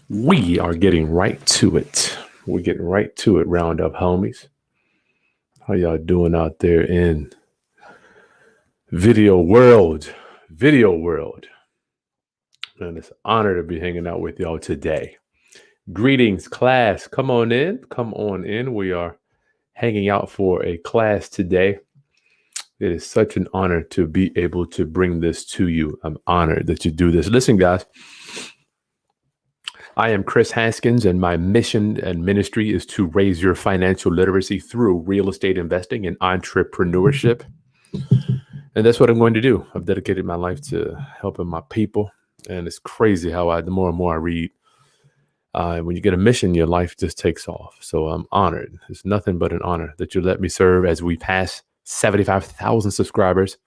We are getting right to it. We're getting right to it, Roundup homies. How y'all doing out there in video world? Video world. And it's an honor to be hanging out with y'all today. Greetings, class. Come on in. Come on in. We are hanging out for a class today. It is such an honor to be able to bring this to you. I'm honored that you do this. Listen, guys. I am Kris Haskins, and my mission and ministry is to raise your financial literacy through real estate investing and entrepreneurship. And that's what I'm going to do. I've dedicated my life to helping my people. And it's crazy how the more and more I read, when you get a mission, your life just takes off. So I'm honored. It's nothing but an honor that you let me serve as we pass 75,000 subscribers.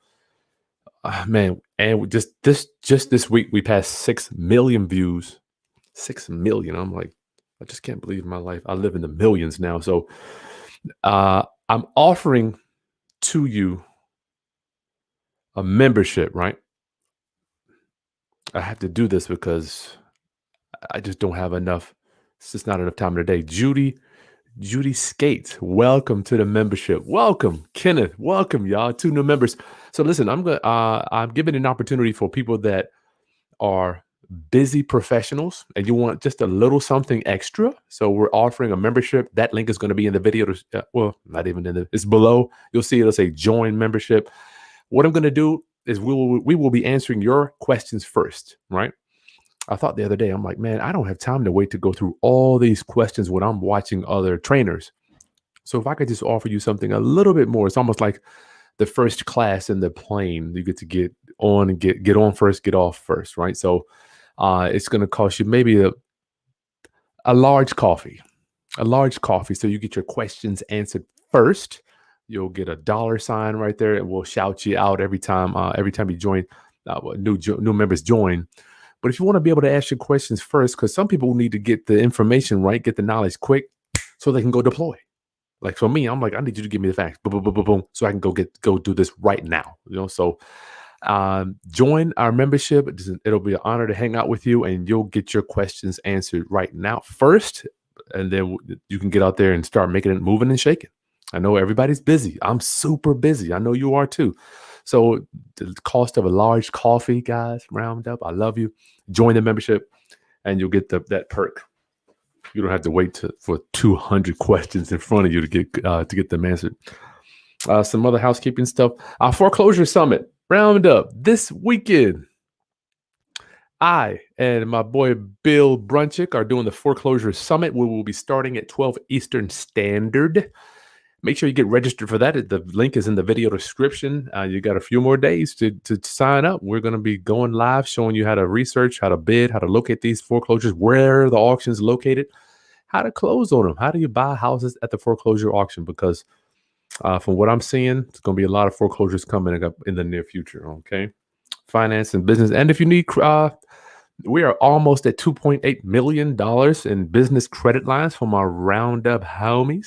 Man, and just this week, we passed 6 million views. 6 million. I'm like, I just can't believe my life. I live in the millions now. So I'm offering to you a membership, right? I have to do this because I just don't have enough. It's just not enough time today. Judy Skates, welcome to the membership. Welcome, Kenneth. Welcome, y'all. 2 new members. So listen, I'm giving an opportunity for people that are busy professionals and you want just a little something extra. So we're offering a membership. That link is going to be in the video. Well, not even it's below. You'll see it'll say join membership. What I'm going to do is we will be answering your questions first, right? I thought the other day, I'm like, man, I don't have time to wait to go through all these questions when I'm watching other trainers. So if I could just offer you something a little bit more, it's almost like the first class in the plane. You get to get on and get on first, get off first, right? So it's going to cost you maybe a large coffee. So you get your questions answered first. You'll get a $sign right there, and we'll shout you out every time you join. New members join. But if you want to be able to ask your questions first, because some people need to get the information right, get the knowledge quick, so they can go deploy. Like for me, I'm like, I need you to give me the facts, boom, boom, boom, boom, boom, so I can go do this right now. So join our membership. It'll be an honor to hang out with you, and you'll get your questions answered right now first, and then you can get out there and start making it moving and shaking. I know everybody's busy. I'm super busy. I know you are too. So the cost of a large coffee, guys, Roundup, I love you. Join the membership and you'll get that perk. You don't have to wait for 200 questions in front of you to get them answered. Some other housekeeping stuff. Our Foreclosure Summit, Roundup, this weekend. I and my boy Bill Brunchick are doing the Foreclosure Summit. We will be starting at 12 Eastern Standard. Make sure you get registered for that. The link is in the video description. You got a few more days to sign up. We're going to be going live, showing you how to research, how to bid, how to locate these foreclosures, where the auction is located, how to close on them. How do you buy houses at the foreclosure auction? Because from what I'm seeing, it's going to be a lot of foreclosures coming up in the near future. Okay. Finance and business. And if you need, we are almost at $2.8 million in business credit lines from our Roundup homies.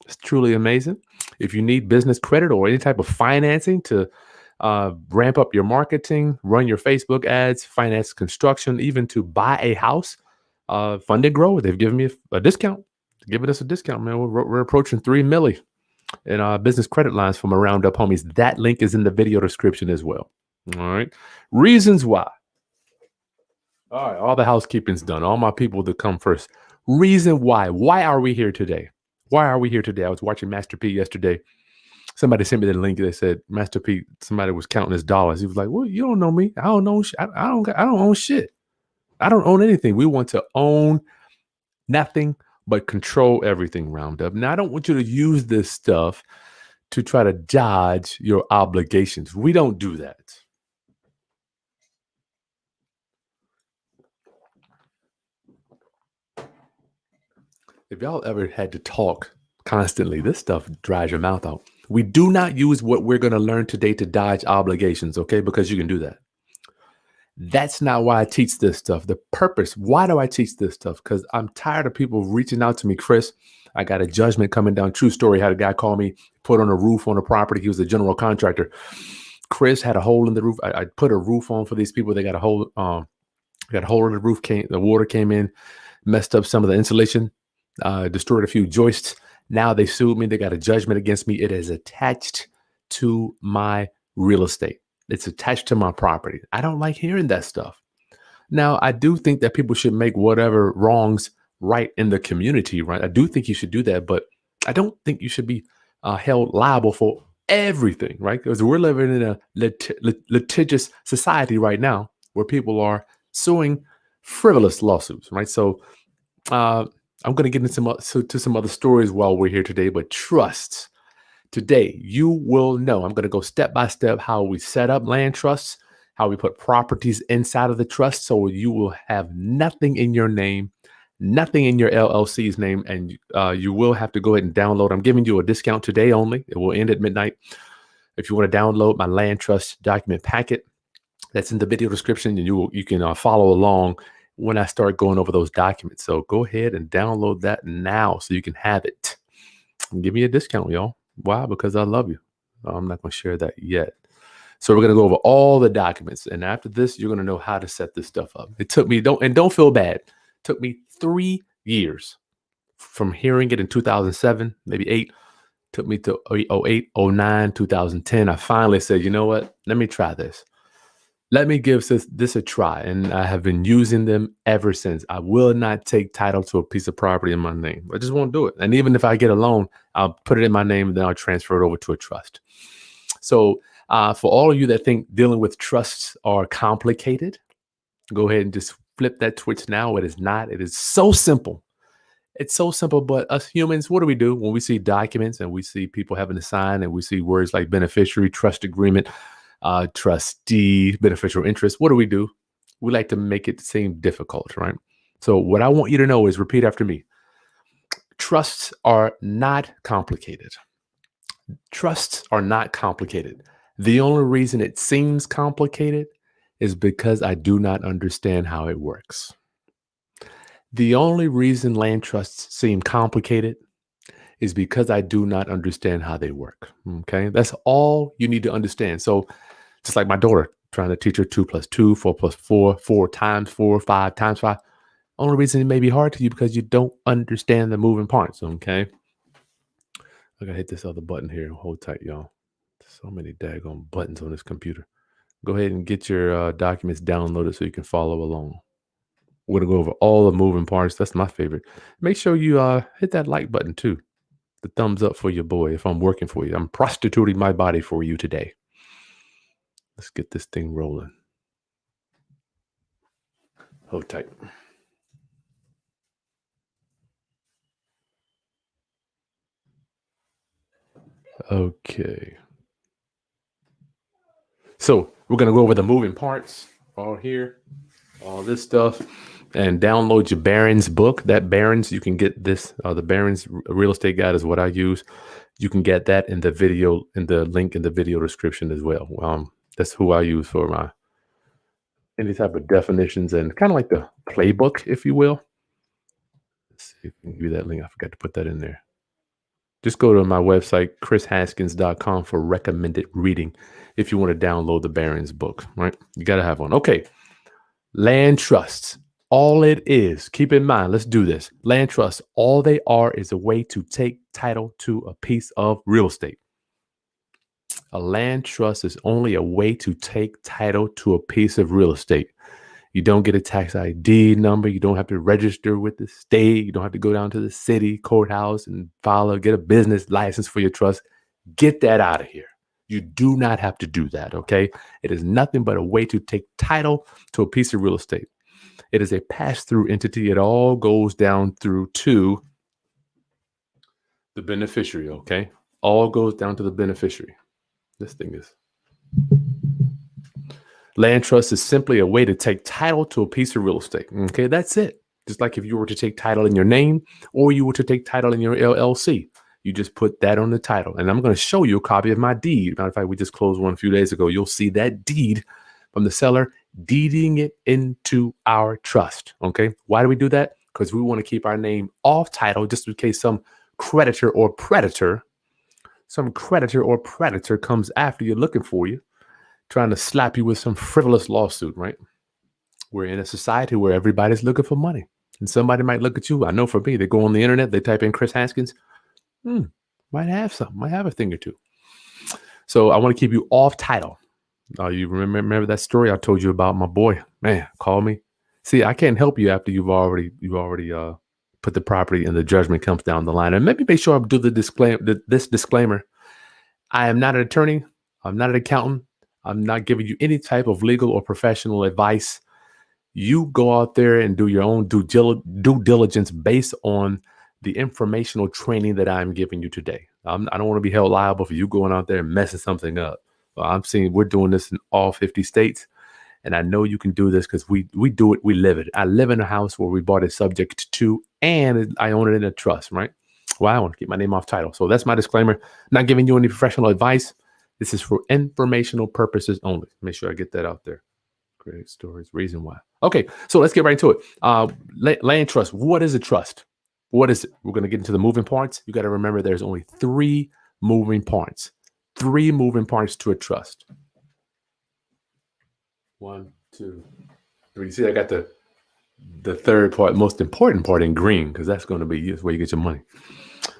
It's truly amazing. If you need business credit or any type of financing to ramp up your marketing, run your Facebook ads, finance construction, even to buy a house, Fund and Grow, they've given me a discount. They're giving us a discount, man. We're approaching $3 million in business credit lines from a Roundup homies. That link is in the video description as well. All right. Reasons why. All right. All the housekeeping's done. All my people that come first. Reason why. Why are we here today? Why are we here today? I was watching Master P yesterday. Somebody sent me the link. They said Master P. Somebody was counting his dollars. He was like, "Well, you don't know me. I don't know. I don't own shit. I don't own anything. We want to own nothing but control everything." Roundup. Now, I don't want you to use this stuff to try to dodge your obligations. We don't do that. If y'all ever had to talk constantly, this stuff dries your mouth out. We do not use what we're going to learn today to dodge obligations, okay? Because you can do that. That's not why I teach this stuff. The purpose, why do I teach this stuff? Because I'm tired of people reaching out to me. Kris, I got a judgment coming down. True story. Had a guy call me, put on a roof on a property. He was a general contractor. Kris had a hole in the roof. I put a roof on for these people. They got a hole. got a hole in the roof, the water came in, messed up some of the insulation, destroyed a few joists. Now they sued me. They got a judgment against me. It is attached to my real estate. It's attached to my property. I don't like hearing that stuff. Now, I do think that people should make whatever wrongs right in the community, right? I do think you should do that, but I don't think you should be held liable for everything, right? Because we're living in a litigious society right now where people are suing frivolous lawsuits, right? So I'm going to get into some other stories while we're here today, but trust. Today, you will know. I'm going to go step by step how we set up land trusts, how we put properties inside of the trust, so you will have nothing in your name, nothing in your LLC's name, and you will have to go ahead and download. I'm giving you a discount today only. It will end at midnight. If you want to download my land trust document packet, that's in the video description, and you can follow along when I start going over those documents. So go ahead and download that now so you can have it. And give me a discount, y'all. Why? Because I love you. I'm not going to share that yet. So we're going to go over all the documents. And after this, you're going to know how to set this stuff up. It took me, don't feel bad. It took me 3 years from hearing it in 2007, maybe 8, took me to 08, 09, 2010. I finally said, you know what? Let me try this. Let me give this a try. And I have been using them ever since. I will not take title to a piece of property in my name. I just won't do it. And even if I get a loan, I'll put it in my name and then I'll transfer it over to a trust. So for all of you that think dealing with trusts are complicated, go ahead and just flip that switch now. It is not. It is so simple. It's so simple. But us humans, what do? When we see documents and we see people having to sign and we see words like beneficiary, trust agreement, trustee, beneficial interest, what do? We like to make it seem difficult, right? So what I want you to know is, repeat after me. Trusts are not complicated. Trusts are not complicated. The only reason it seems complicated is because I do not understand how it works. The only reason land trusts seem complicated is because I do not understand how they work. Okay, that's all you need to understand. So just like my daughter, trying to teach her 2 + 2, 4 + 4, 4 times 4, 5 times 5. Only reason it may be hard to you because you don't understand the moving parts. Okay, I gotta hit this other button here. Hold tight, y'all. So many daggone buttons on this computer. Go ahead and get your documents downloaded so you can follow along. We're gonna go over all the moving parts. That's my favorite. Make sure you hit that like button too. The thumbs up for your boy if I'm working for you. I'm prostituting my body for you today. Let's get this thing rolling. Hold tight. Okay. So we're going to go over the moving parts all here, all this stuff, and download your Barron's book. That Barron's, you can get this, the Barron's Real Estate Guide is what I use. You can get that in the video, in the link in the video description as well. That's who I use for my any type of definitions and kind of like the playbook, if you will. Let's see if I can give you that link. I forgot to put that in there. Just go to my website, krishaskins.com, for recommended reading if you want to download the Barron's book, right? You got to have one. Okay. Land trusts. All it is, keep in mind, let's do this. Land trusts, all they are is a way to take title to a piece of real estate. A land trust is only a way to take title to a piece of real estate. You don't get a tax ID number. You don't have to register with the state. You don't have to go down to the city courthouse and get a business license for your trust. Get that out of here. You do not have to do that, okay? It is nothing but a way to take title to a piece of real estate. It is a pass-through entity. It all goes down through to the beneficiary, okay? All goes down to the beneficiary. This thing is... Land trust is simply a way to take title to a piece of real estate. Okay, that's it. Just like if you were to take title in your name or you were to take title in your LLC, you just put that on the title. And I'm going to show you a copy of my deed. Matter of fact, we just closed one a few days ago. You'll see that deed from the seller deeding it into our trust. Okay, why do we do that? Because we want to keep our name off title just in case some creditor or predator comes after you looking for you, trying to slap you with some frivolous lawsuit, right? We're in a society where everybody's looking for money. And somebody might look at you. I know for me, they go on the internet, they type in Kris Haskins. Might have something, might have a thing or two. So I want to keep you off title. You remember that story I told you about my boy? Man, call me. See, I can't help you after you've already put the property and the judgment comes down the line. And maybe make sure I do this disclaimer. I am not an attorney. I'm not an accountant. I'm not giving you any type of legal or professional advice. You go out there and do your own due diligence based on the informational training that I'm giving you today. I don't want to be held liable for you going out there and messing something up. Well, I'm seeing we're doing this in all 50 states. And I know you can do this because we do it. We live it. I live in a house where we bought it subject to, and I own it in a trust, right? Well, I want to keep my name off title. So that's my disclaimer. Not giving you any professional advice. This is for informational purposes only. Make sure I get that out there. Great stories, reason why. Okay, so let's get right into it. Land trust. What is a trust? What is it? We're going to get into the moving parts. You got to remember there's only 3 moving parts. 3 moving parts to a trust. 1, 2, 3. You see, I got the third part, most important part in green, because that's going to be where you get your money.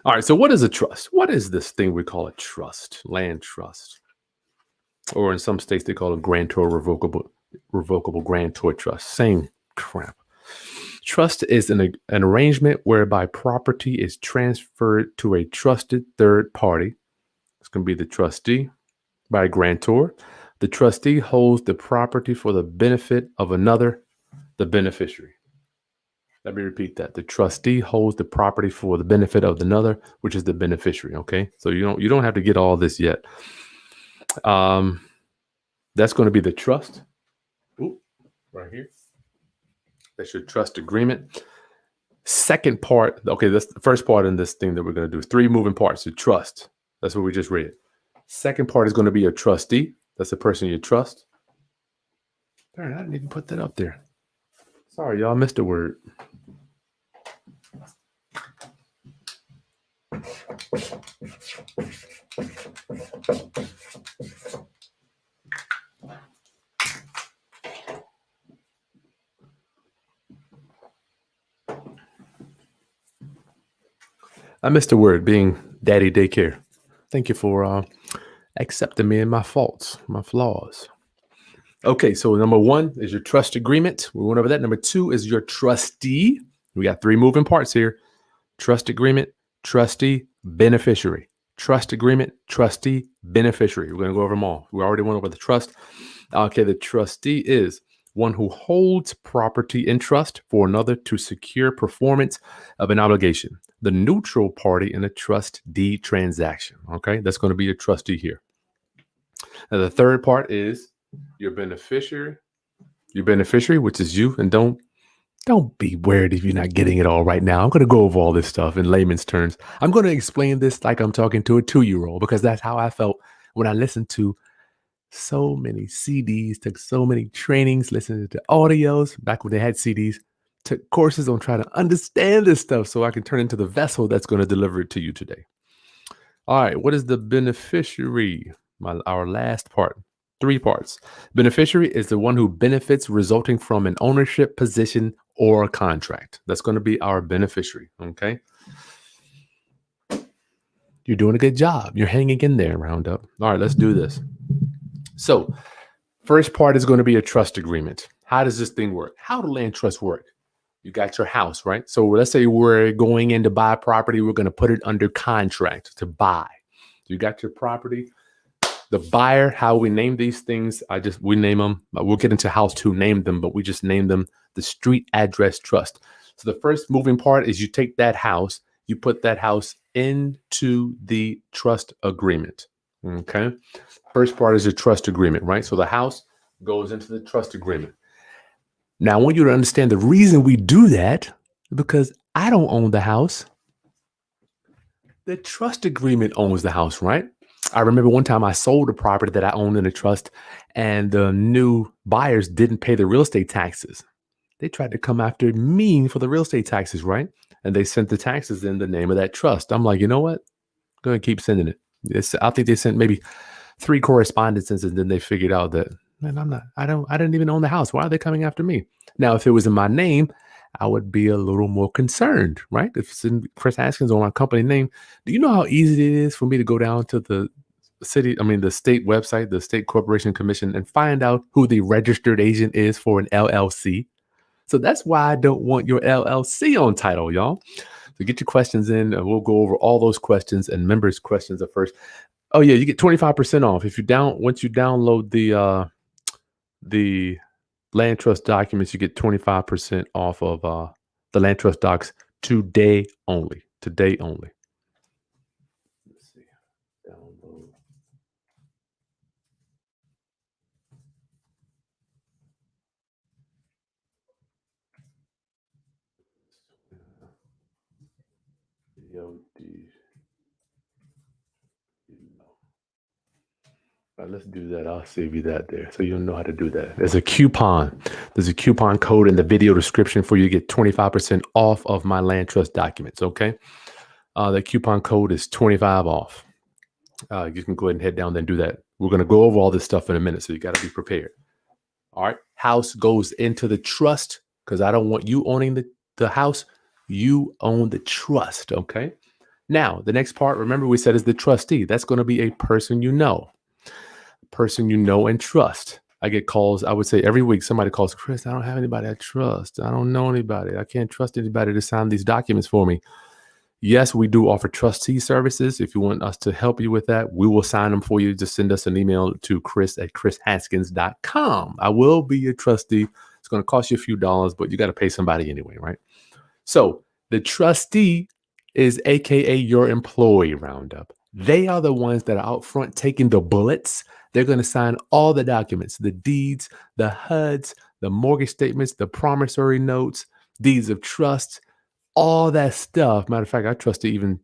All right, so what is a trust? What is this thing we call a trust? Land trust. Or in some states, they call it Grantor Revocable Grantor Trust. Same crap. Trust is an arrangement whereby property is transferred to a trusted third party. It's going to be the trustee by grantor. The trustee holds the property for the benefit of another, the beneficiary. Let me repeat that. The trustee holds the property for the benefit of another, which is the beneficiary. Okay, so you don't have to get all this yet. That's going to be the trust. Right here. That's your trust agreement. Second part. Okay, that's the first part in this thing that we're going to do. 3 moving parts. The trust. That's what we just read. Second part is going to be your trustee. That's the person you trust. Darn, I didn't even put that up there. Sorry, y'all missed a word. I missed a word, being daddy daycare. Thank you for accepting me and my faults, my flaws. Okay, so number 1 is your trust agreement. We went over that. Number 2 is your trustee. We got 3 moving parts here. Trust agreement, trustee, beneficiary. Trust agreement, trustee, beneficiary. We're going to go over them all. We already went over the trust. Okay, the trustee is one who holds property in trust for another to secure performance of an obligation. The neutral party in a trust deed transaction. Okay, that's going to be your trustee here. Now, the third part is your beneficiary. Your beneficiary, which is you. And don't be worried if you're not getting it all right now. I'm going to go over all this stuff in layman's terms. I'm going to explain this like I'm talking to a 2-year-old, because that's how I felt when I listened to so many CDs, took so many trainings, listened to audios back when they had CDs, took courses on trying to understand this stuff so I can turn into the vessel that's going to deliver it to you today. All right, what is the beneficiary? Our last part. 3 parts. Beneficiary is the one who benefits resulting from an ownership position or a contract. That's going to be our beneficiary. Okay. You're doing a good job. You're hanging in there, Roundup. All right, let's do this. So, first part is going to be a trust agreement. How does this thing work? How do land trusts work? You got your house, right? So let's say we're going in to buy property. We're going to put it under contract to buy. You got your property. The buyer, how we name these things, we name them. We'll get into how to name them, but we just name them the street address trust. So the first moving part is you take that house, you put that house into the trust agreement. Okay. First part is your trust agreement, right? So the house goes into the trust agreement. Now, I want you to understand the reason we do that, because I don't own the house. The trust agreement owns the house, right? I remember one time I sold a property that I owned in a trust, and the new buyers didn't pay the real estate taxes. They tried to come after me for the real estate taxes, right? And they sent the taxes in the name of that trust. I'm like, you know what? I'm going to keep sending it. I think they sent maybe 3 correspondences, and then they figured out that Man, I didn't even own the house. Why are they coming after me? Now, if it was in my name, I would be a little more concerned, right? If it's in Chris Haskins or my company name, do you know how easy it is for me to go down to the the state website, the state corporation commission, and find out who the registered agent is for an LLC? So that's why I don't want your LLC on title, y'all. So get your questions in, and we'll go over all those questions and members' questions at first. Oh yeah, you get 25% off if you once you download the land trust documents. You get 25% off of the land trust docs today only. Today only. Let's see. Download. All right, let's do that. I'll save you that there so you'll know how to do that. There's a coupon. There's a coupon code in the video description for you to get 25% off of my land trust documents, okay? The coupon code is 25 off. You can go ahead and head down there and do that. We're going to go over all this stuff in a minute, so you got to be prepared. All right. House goes into the trust because I don't want you owning the house. You own the trust, okay? Now, the next part, remember we said is the trustee. That's going to be a person you know and trust. I get calls, I would say every week, somebody calls, Chris, I don't have anybody I trust. I don't know anybody. I can't trust anybody to sign these documents for me. Yes, we do offer trustee services. If you want us to help you with that, we will sign them for you. Just send us an email to kris@krishaskins.com. I will be your trustee. It's going to cost you a few dollars, but you got to pay somebody anyway, right? So the trustee is AKA your employee, Roundup. They are the ones that are out front taking the bullets. They're going to sign all the documents, the deeds, the HUDs, the mortgage statements, the promissory notes, deeds of trust, all that stuff. Matter of fact, our trustee even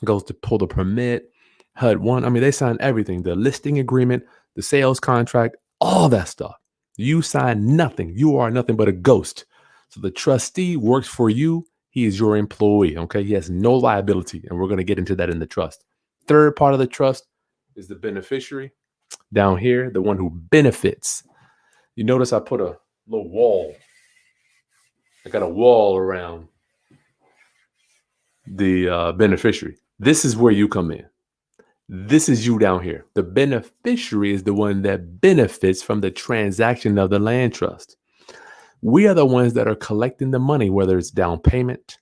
goes to pull the permit, HUD 1. I mean, they sign everything, the listing agreement, the sales contract, all that stuff. You sign nothing. You are nothing but a ghost. So the trustee works for you. He is your employee, okay? He has no liability, and we're going to get into that in the trust. Third part of the trust is the beneficiary. Down here, the one who benefits. You notice I put a little wall. I got a wall around the beneficiary. This is where you come in. This is you down here. The beneficiary is the one that benefits from the transaction of the land trust. We are the ones that are collecting the money, whether it's down payment,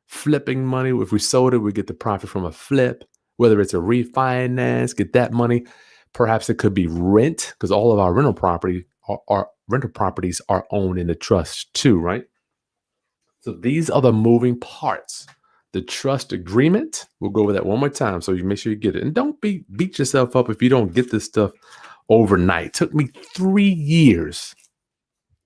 flipping money. If we sold it, we get the profit from a flip. Whether it's a refinance, get that money. Perhaps it could be rent, because all of our rental properties are owned in the trust too, right? So these are the moving parts. The trust agreement, we'll go over that one more time so you make sure you get it. And don't beat yourself up if you don't get this stuff overnight. It took me 3 years.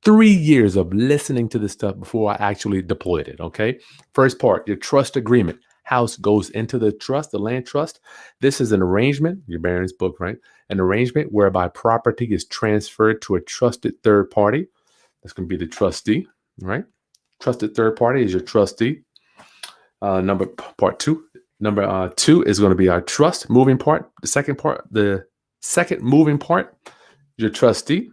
3 years of listening to this stuff before I actually deployed it, okay? First part, your trust agreement. House goes into the trust, the land trust. This is an arrangement, your Barron's book, right? An arrangement whereby property is transferred to a trusted third party. That's going to be the trustee, right? Trusted third party is your trustee. Number two is going to be our trust moving part. The second moving part, your trustee.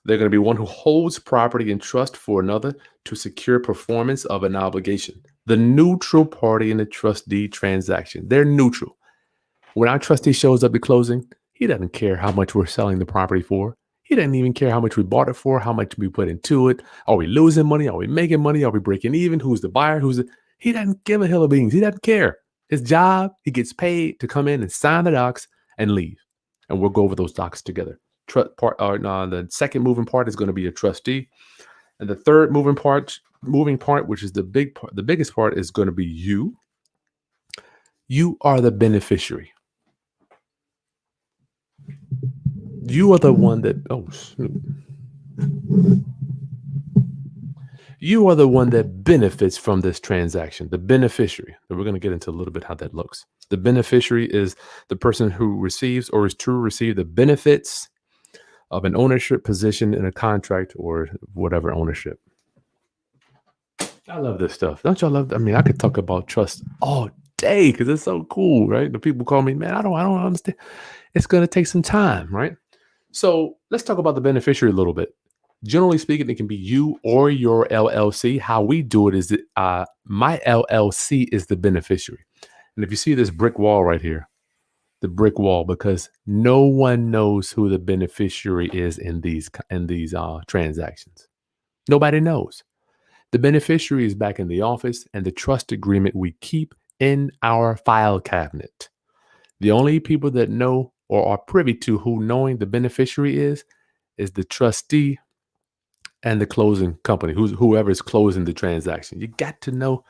They're going to be one who holds property in trust for another to secure performance of an obligation. The neutral party in the trust deed transaction. They're neutral. When our trustee shows up at closing, he doesn't care how much we're selling the property for. He doesn't even care how much we bought it for, how much we put into it. Are we losing money? Are we making money? Are we breaking even? Who's the buyer? He doesn't give a hill of beans. He doesn't care. His job, he gets paid to come in and sign the docs and leave. And we'll go over those docs together. The second moving part is going to be a trustee. And the third moving part, which is the biggest part, is going to be you. You are the beneficiary. You are the one that, you are the one that benefits from this transaction, the beneficiary. And we're going to get into a little bit how that looks. The beneficiary is the person who receives or is to receive the benefits of an ownership position in a contract or whatever ownership. I love this stuff. Don't y'all love? I mean, I could talk about trust all day because it's so cool, right? The people call me, man, I don't understand. It's going to take some time, right? So let's talk about the beneficiary a little bit. Generally speaking, it can be you or your LLC. How we do it is that my LLC is the beneficiary. And if you see this brick wall right here, the brick wall, because no one knows who the beneficiary is in these transactions. Nobody knows. The beneficiary is back in the office, and the trust agreement we keep in our file cabinet. The only people that know or are privy to who knowing the beneficiary is the trustee and the closing company, whoever is closing the transaction. You got to know.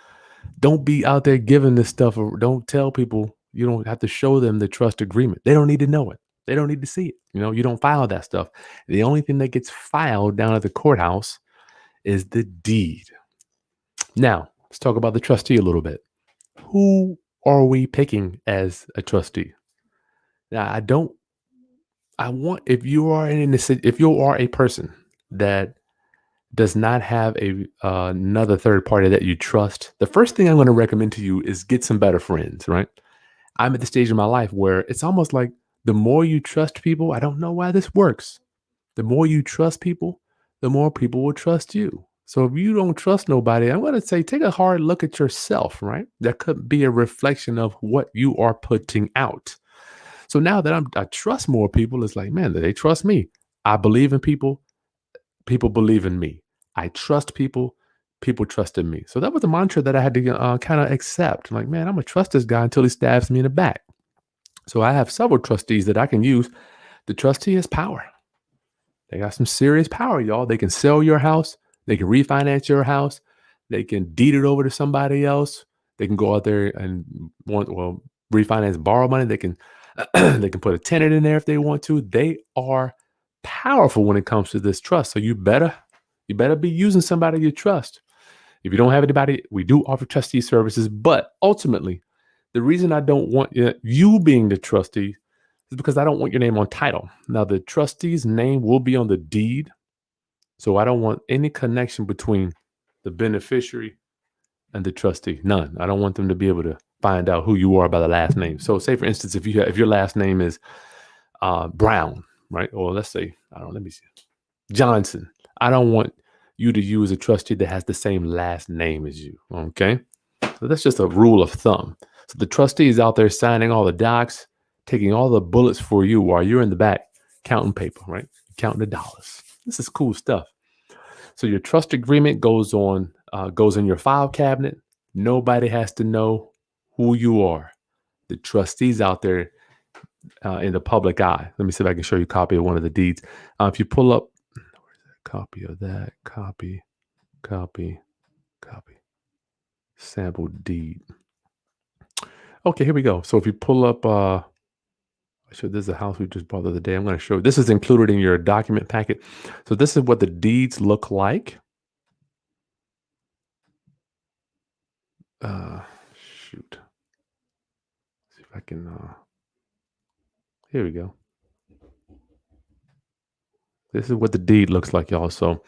Don't be out there giving this stuff, or don't tell people. You don't have to show them the trust agreement. They don't need to know it. They don't need to see it. You don't file that stuff. The only thing that gets filed down at the courthouse is the deed. Now, let's talk about the trustee a little bit. Who are we picking as a trustee? Now, I want, if you are a person that does not have another third party that you trust, the first thing I'm going to recommend to you is get some better friends, right? I'm at the stage of my life where it's almost like the more you trust people, I don't know why this works. The more you trust people, the more people will trust you. So if you don't trust nobody, I'm going to say take a hard look at yourself, right? That could be a reflection of what you are putting out. So now that I trust more people, it's like, man, they trust me. I believe in people. People believe in me. I trust people. People trust in me. So that was a mantra that I had to kind of accept. Like, man, I'm going to trust this guy until he stabs me in the back. So I have several trustees that I can use. The trustee has power. They got some serious power, y'all. They can sell your house. They can refinance your house. They can deed it over to somebody else. They can go out there and refinance, borrow money. They can they can put a tenant in there if they want to. They are powerful when it comes to this trust. So you better be using somebody you trust. If you don't have anybody, we do offer trustee services, but ultimately, the reason I don't want you being the trustee is because I don't want your name on title. Now, the trustee's name will be on the deed, so I don't want any connection between the beneficiary and the trustee. None. I don't want them to be able to find out who you are by the last name. So, say for instance, if your last name is Brown, right? Or let's say, I don't know, let me see, Johnson. I don't want you to use a trustee that has the same last name as you. Okay. So that's just a rule of thumb. So the trustee is out there signing all the docs, taking all the bullets for you while you're in the back counting paper, right? Counting the dollars. This is cool stuff. So your trust agreement goes in your file cabinet. Nobody has to know who you are. The trustee's out there in the public eye. Let me see if I can show you a copy of one of the deeds. If you pull up, copy of that, copy, sample deed. Okay, here we go. So if you pull up, this is a house we just bought the other day. I'm going to show you. This is included in your document packet. So this is what the deeds look like. Shoot. See if I can. Here we go. This is what the deed looks like, y'all. So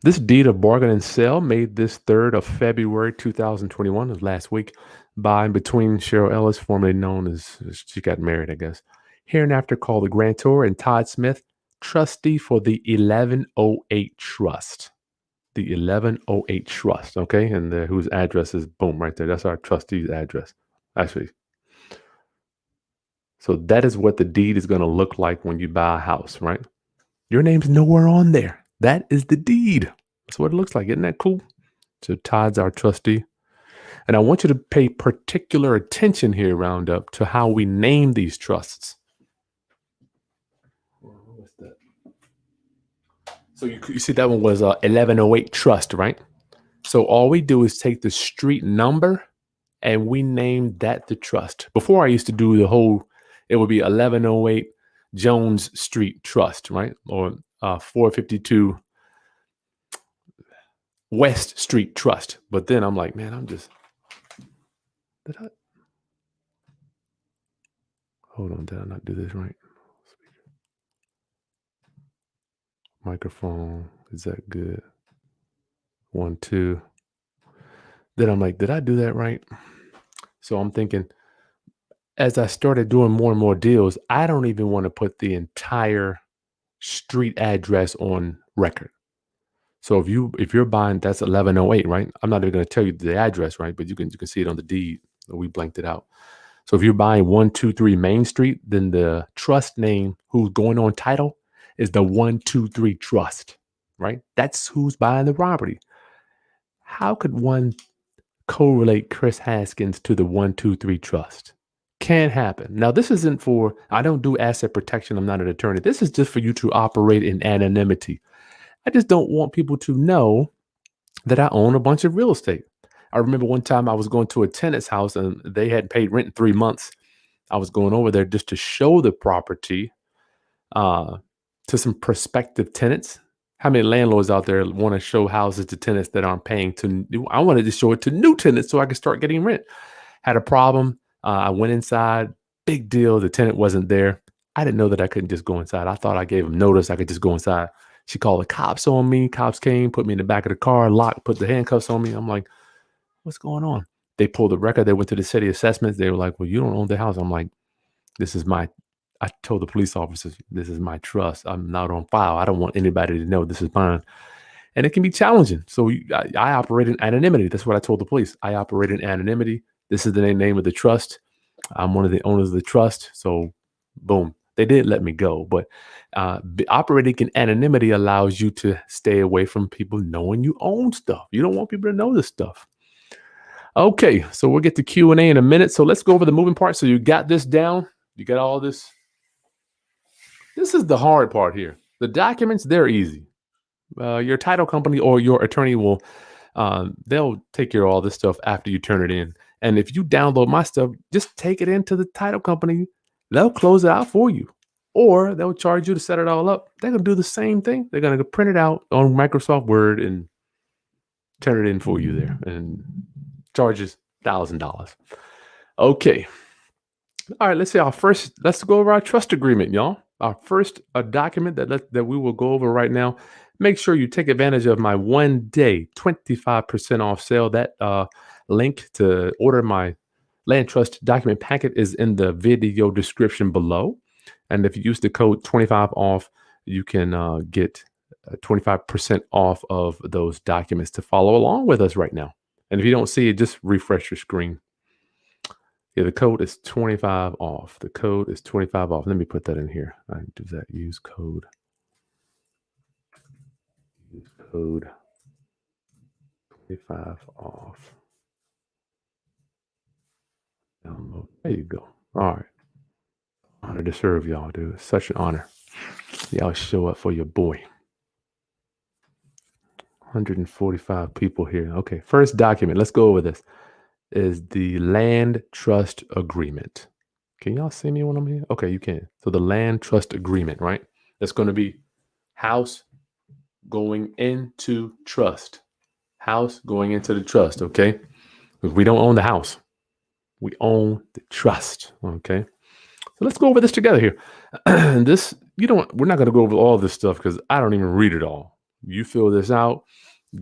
this deed of bargain and sale made this 3rd of February 2021, was last week, by and between Cheryl Ellis, formerly known as, she got married, I guess, hereinafter called the Grantor, and Todd Smith, trustee for the 1108 Trust. The 1108 Trust, okay? And whose address is, boom, right there. That's our trustee's address, actually. So that is what the deed is going to look like when you buy a house, right? Your name's nowhere on there. That is the deed. That's what it looks like. Isn't that cool? So Todd's our trustee. And I want you to pay particular attention here, Roundup, to how we name these trusts. What's that? So you see that one was 1108 Trust, right? So all we do is take the street number and we name that the trust. Before I used to do it would be 1108 Jones Street Trust, right? Or 452 West Street Trust. But then I'm like, man, hold on, did I not do this right? Microphone, is that good? 1, 2. Then I'm like, did I do that right? So I'm thinking, as I started doing more and more deals, I don't even want to put the entire street address on record. So if you're buying, that's 1108, right? I'm not even going to tell you the address, right? But you can see it on the deed. We blanked it out. So if you're buying 123 Main Street, then the trust name who's going on title is the 123 Trust, right? That's who's buying the property. How could one correlate Kris Haskins to the 123 Trust? Can't happen. Now, this isn't for, I don't do asset protection. I'm not an attorney. This is just for you to operate in anonymity. I just don't want people to know that I own a bunch of real estate. I remember one time I was going to a tenant's house and they hadn't paid rent in 3 months. I was going over there just to show the property to some prospective tenants. How many landlords out there want to show houses to tenants that aren't paying? I wanted to show it to new tenants so I could start getting rent. Had a problem. I went inside. Big deal. The tenant wasn't there. I didn't know that I couldn't just go inside. I thought I gave him notice I could just go inside. She called the cops on me. Cops came, put me in the back of the car, locked, put the handcuffs on me. I'm like, what's going on? They pulled the record. They went to the city assessments. They were like, well, you don't own the house. I'm like, I told the police officers, this is my trust. I'm not on file. I don't want anybody to know this is mine. And it can be challenging. So I operate in anonymity. That's what I told the police. I operate in anonymity. This is the name of the trust. I'm one of the owners of the trust. So boom, they did let me go. But operating in anonymity allows you to stay away from people knowing you own stuff. You don't want people to know this stuff. Okay, so we'll get to Q&A in a minute. So let's go over the moving parts. So you got this down. You got all this. This is the hard part here. The documents, they're easy. Your title company or your attorney will, they'll take care of all this stuff after you turn it in. And if you download my stuff, just take it into the title company. They'll close it out for you. Or they'll charge you to set it all up. They're going to do the same thing. They're going to print it out on Microsoft Word and turn it in for you there. And charges $1,000. Okay. All right, let's go over our trust agreement, y'all. Our first document that we will go over right now. Make sure you take advantage of my 1-day 25% off sale. That link to order my land trust document packet is in the video description below. And if you use the code 25 off, you can get 25% off of those documents to follow along with us right now. And if you don't see it, just refresh your screen. Yeah, the code is 25 off. The code is 25 off. Let me put that in here. Does that use code? Use code 25 off. Download. There you go. All right. Honor to serve y'all, dude. It's such an honor. Y'all show up for your boy. 145 people here. Okay, first document. Let's go over this. Is the land trust agreement. Can y'all see me when I'm here? Okay, you can. So the land trust agreement, right? That's going to be house going into trust. House going into the trust, okay? Because we don't own the house. We own the trust, okay? So let's go over this together here. We're not going to go over all this stuff because I don't even read it all. You fill this out,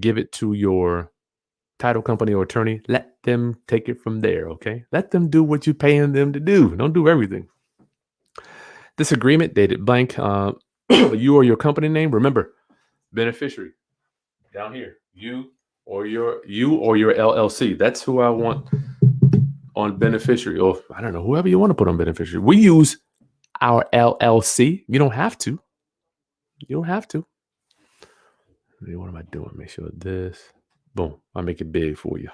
give it to your title company or attorney, let them take it from there, okay? Let them do what you're paying them to do. Don't do everything. This agreement, dated blank, you or your company name, remember, beneficiary, down here, you or your LLC. That's who I want on beneficiary, or I don't know, whoever you want to put on beneficiary. We use our LLC. You don't have to. You don't have to. What am I doing? Make sure this. Boom. I'll make it big for you.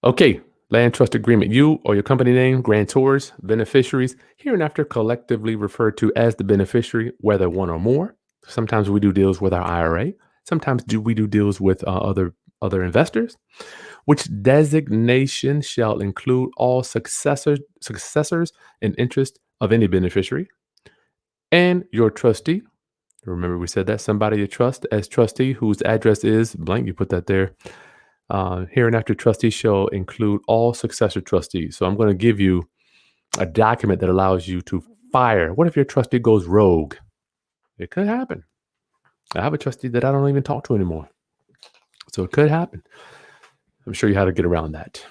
Okay. Land trust agreement. You or your company name, grantors, beneficiaries, hereinafter collectively referred to as the beneficiary, whether one or more. Sometimes we do deals with our IRA. Sometimes we do deals with other investors. Which designation shall include all successors in interest of any beneficiary, and your trustee. Remember, we said that somebody you trust as trustee whose address is blank. You put that there. Hereinafter, trustee shall include all successor trustees. So I'm going to give you a document that allows you to fire. What if your trustee goes rogue? It could happen. I have a trustee that I don't even talk to anymore. So it could happen. I'm sure you how to get around that.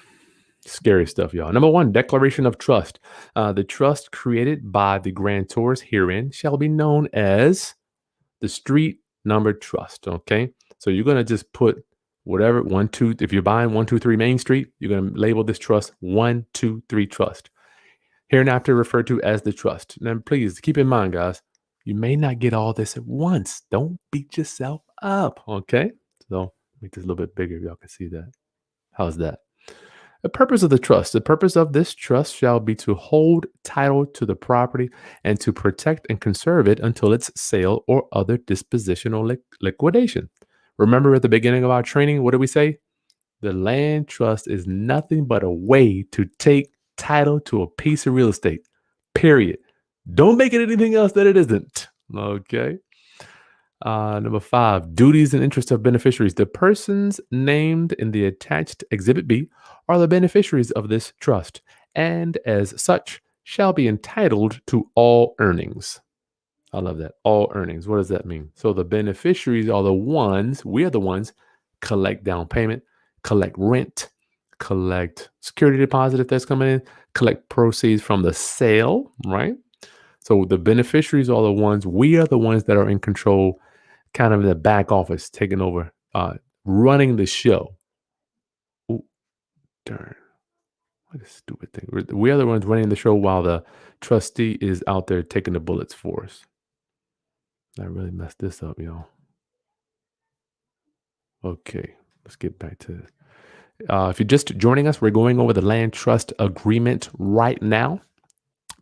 Scary stuff, y'all. Number one, declaration of trust. The trust created by the grantors herein shall be known as the street number trust. Okay. So you're going to just put whatever if you're buying 123 Main Street, you're going to label this trust 123 Trust. Hereinafter referred to as the trust. Now, please keep in mind, guys, you may not get all this at once. Don't beat yourself up. Okay. So make this a little bit bigger if y'all can see that. How's that? The purpose of the trust. The purpose of this trust shall be to hold title to the property and to protect and conserve it until its sale or other disposition or liquidation. Remember at the beginning of our training, what did we say? The land trust is nothing but a way to take title to a piece of real estate. Period. Don't make it anything else that it isn't. Okay. Number 5, duties and interests of beneficiaries. The persons named in the attached Exhibit B are the beneficiaries of this trust, and as such shall be entitled to all earnings. I love that. All earnings. What does that mean? So the beneficiaries are the ones, we are the ones, collect down payment, collect rent, collect security deposit if that's coming in, collect proceeds from the sale, right? So the beneficiaries are the ones, we are the ones that are in control, kind of in the back office, taking over, running the show. Ooh, darn. What a stupid thing. We are the ones running the show while the trustee is out there taking the bullets for us. I really messed this up, y'all. Okay, let's get back to this. If you're just joining us, we're going over the land trust agreement right now.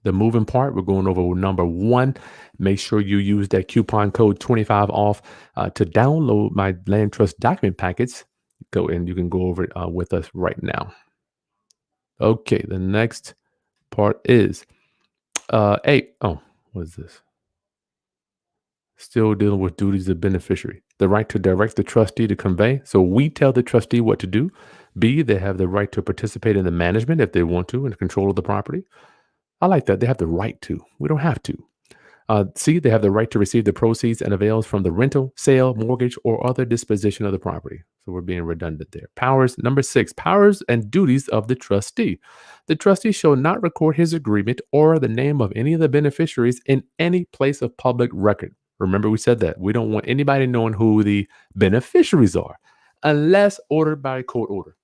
The moving part, we're going over number 1. Make sure you use that coupon code 25 off to download my land trust document packets. Go and you can go over it with us right now. Okay, the next part is what is this? Still dealing with duties of beneficiary. The right to direct the trustee to convey. So we tell the trustee what to do. B, they have the right to participate in the management if they want to, and control of the property. I like that. They have the right to. We don't have to. C, they have the right to receive the proceeds and avails from the rental, sale, mortgage, or other disposition of the property. So we're being redundant there. Powers. Number 6, powers and duties of the trustee. The trustee shall not record his agreement or the name of any of the beneficiaries in any place of public record. Remember, we said that. We don't want anybody knowing who the beneficiaries are unless ordered by a court order.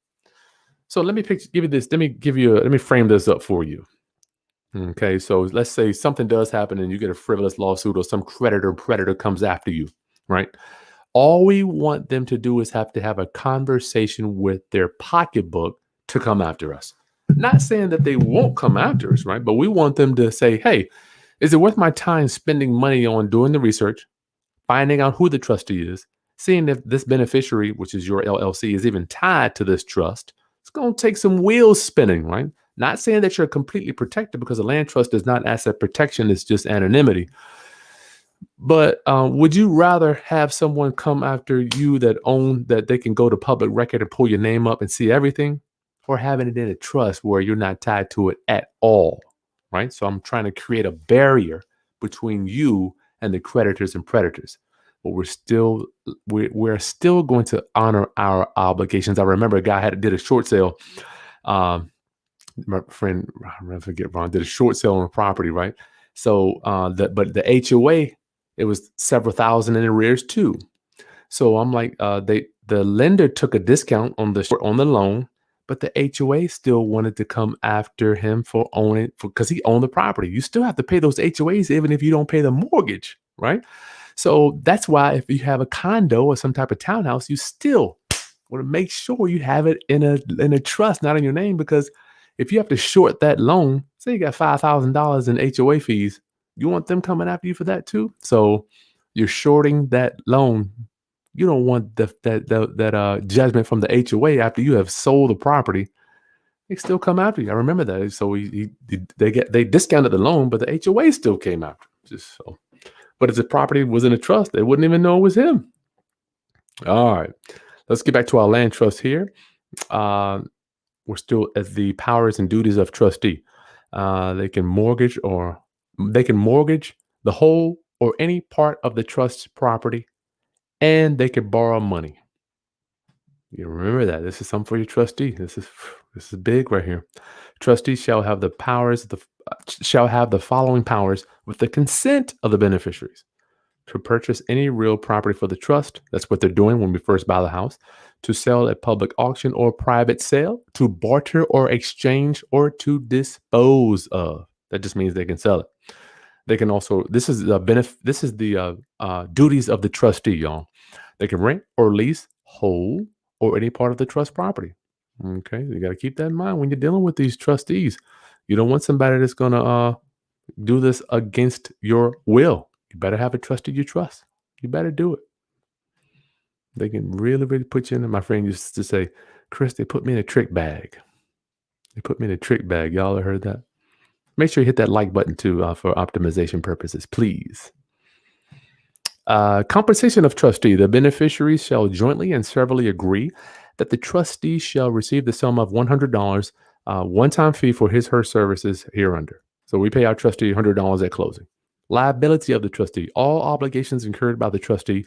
So let me give you this. Let me frame this up for you. Okay, so let's say something does happen and you get a frivolous lawsuit or some predator comes after you, right? All we want them to do is have to have a conversation with their pocketbook to come after us. Not saying that they won't come after us, right? But we want them to say, hey, is it worth my time spending money on doing the research, finding out who the trustee is, seeing if this beneficiary, which is your LLC, is even tied to this trust? It's going to take some wheels spinning, right? Not saying that you're completely protected, because a land trust is not asset protection. It's just anonymity. But would you rather have someone come after you that they can go to public record and pull your name up and see everything, or having it in a trust where you're not tied to it at all, right? So I'm trying to create a barrier between you and the creditors and predators. But we're still going to honor our obligations. I remember a guy did a short sale. My friend, I forget, Ron, did a short sale on a property, right? So, but the HOA, it was several thousand in arrears too. So I'm like, the lender took a discount on the loan, but the HOA still wanted to come after him for because he owned the property. You still have to pay those HOAs even if you don't pay the mortgage, right? So that's why if you have a condo or some type of townhouse, you still want to make sure you have it in a trust, not in your name, because if you have to short that loan, say you got $5,000 in HOA fees, you want them coming after you for that too? So you're shorting that loan. You don't want that judgment from the HOA after you have sold the property. They still come after you. I remember that. So they discounted the loan, but the HOA still came after him. Just so. But if the property was in a trust, they wouldn't even know it was him. All right, let's get back to our land trust here. We're still at the powers and duties of trustee. They can mortgage the whole or any part of the trust's property, and they can borrow money. You remember that. This is something for your trustee. This is big right here. Trustees shall have the following powers with the consent of the beneficiaries: to purchase any real property for the trust. That's what they're doing when we first buy the house. To sell at public auction or private sale, to barter or exchange, or to dispose of. That just means they can sell it. They can also. This is the duties of the trustee, y'all. They can rent or lease whole or any part of the trust property. Okay, you got to keep that in mind when you're dealing with these trustees. You don't want somebody that's gonna do this against your will. You better have a trustee you trust. You better do it. They can really, really put you in. My friend used to say, Kris, they put me in a trick bag. They put me in a trick bag. Y'all have heard that? Make sure you hit that like button too for optimization purposes, please. Compensation of trustee. The beneficiaries shall jointly and severally agree that the trustee shall receive the sum of $100 one-time fee for his/her services hereunder. So we pay our trustee $100 at closing. Liability of the trustee. All obligations incurred by the trustee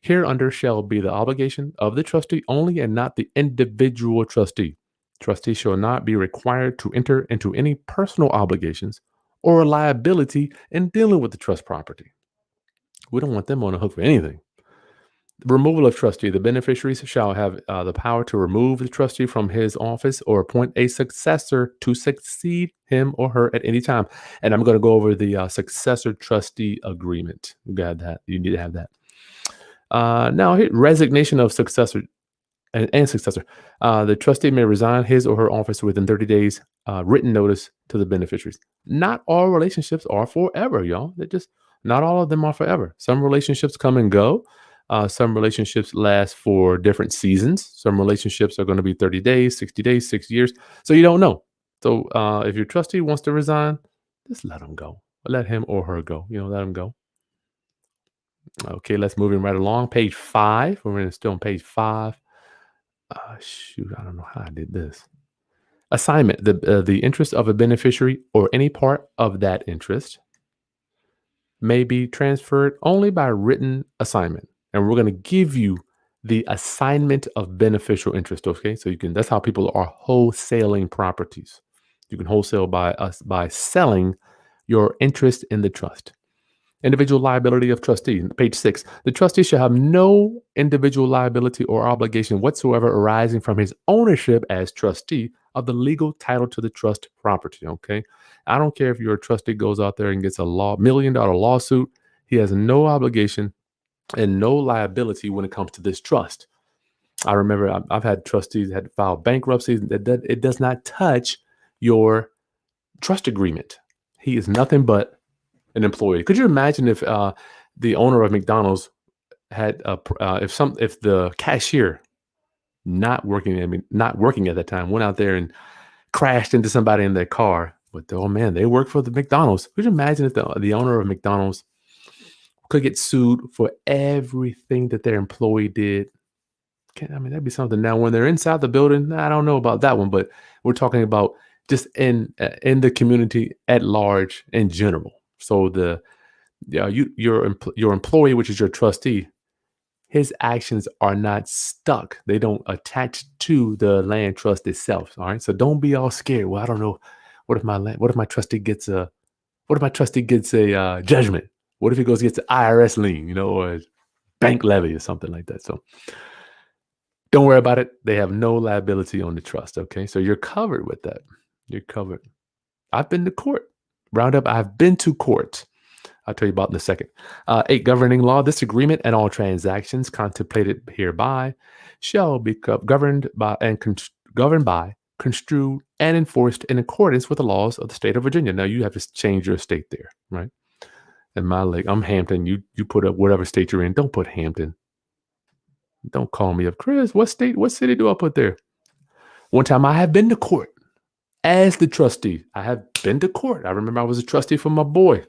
hereunder shall be the obligation of the trustee only and not the individual trustee. Trustee shall not be required to enter into any personal obligations or liability in dealing with the trust property. We don't want them on the hook for anything. Removal of trustee. The beneficiaries shall have the power to remove the trustee from his office or appoint a successor to succeed him or her at any time. And I'm going to go over the successor trustee agreement. You got that. You need to have that. Now, resignation of successor and successor. The trustee may resign his or her office within 30 days. Written notice to the beneficiaries. Not all relationships are forever, y'all. Not all of them are forever. Some relationships come and go. Some relationships last for different seasons. Some relationships are going to be 30 days, 60 days, 6 years. So you don't know. So if your trustee wants to resign, just let him go. Let him or her go. Let him go. Okay, let's move him right along. Page 5. We're still on page 5. Shoot, I don't know how I did this. Assignment. The interest of a beneficiary or any part of that interest may be transferred only by written assignment. And we're going to give you the assignment of beneficial interest. Okay, so that's how people are wholesaling properties. You can wholesale by selling your interest in the trust. Individual liability of trustee. Page 6. The trustee shall have no individual liability or obligation whatsoever arising from his ownership as trustee of the legal title to the trust property. Okay, I don't care if your trustee goes out there and gets a $1 million lawsuit. He has no obligation and no liability when it comes to this trust. I remember I've had trustees that had to file bankruptcy. That it does not touch your trust agreement. He is nothing but an employee. Could you imagine if the owner of McDonald's had if the cashier not working at that time went out there and crashed into somebody in their car? But oh man, they work for the McDonald's. Could you imagine if the owner of McDonald's could get sued for everything that their employee did? That'd be something. Now, when they're inside the building, I don't know about that one, but we're talking about just in the community at large in general. So your employee, which is your trustee, his actions are not stuck. They don't attach to the land trust itself. All right. So don't be all scared. Well, I don't know. What if my trustee gets a judgment? What if he gets an IRS lien, or a bank levy or something like that? So don't worry about it. They have no liability on the trust. Okay. So you're covered with that. You're covered. I've been to court. Roundup, I've been to court. I'll tell you about in a second. 8, governing law. This agreement and all transactions contemplated hereby shall be governed by, construed, and enforced in accordance with the laws of the state of Virginia. Now, you have to change your state there, right? And I'm Hampton. You put up whatever state you're in. Don't put Hampton. Don't call me up. Kris, what city do I put there? One time I have been to court as the trustee. I have been to court. I remember I was a trustee for my boy.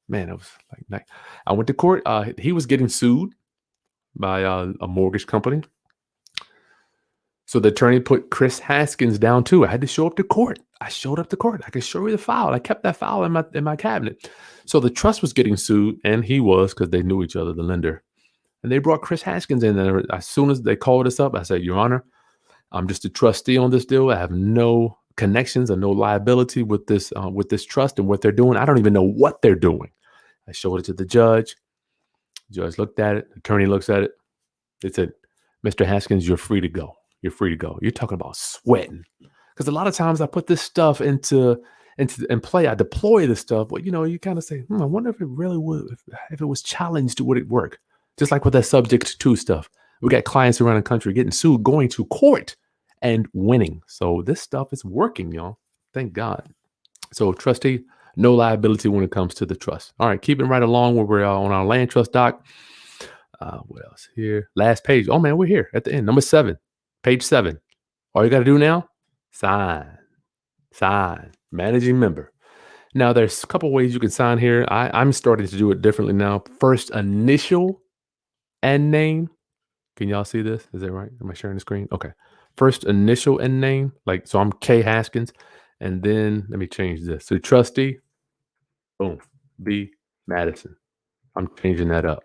Man, it was like I went to court. He was getting sued by a mortgage company. So the attorney put Kris Haskins down too. I had to show up to court. I showed up to court. I could show you the file. I kept that file in my cabinet. So the trust was getting sued, and he was, because they knew each other, the lender. And they brought Kris Haskins in. And as soon as they called us up, I said, Your Honor, I'm just a trustee on this deal. I have no connections or no liability with this trust and what they're doing. I don't even know what they're doing. I showed it to the judge. The judge looked at it. The attorney looks at it. They said, Mr. Haskins, you're free to go. You're free to go. You're talking about sweating. Because a lot of times I put this stuff into play. I deploy this stuff. But, you kind of say, I wonder if it really would, if it was challenged, would it work? Just like with that subject to stuff. We got clients around the country getting sued, going to court and winning. So this stuff is working, y'all. Thank God. So trustee, no liability when it comes to the trust. All right, keeping right along where we're on our land trust doc. What else here? Last page. Oh man, we're here at the end. Number 7, page 7. All you got to do now, sign, managing member. Now there's a couple ways you can sign here. I'm starting to do it differently now. First initial and name. Can y'all see this? Is that right? Am I sharing the screen? Okay. First initial and name. So I'm K Haskins. And then let me change this. So trustee, boom, B Madison. I'm changing that up.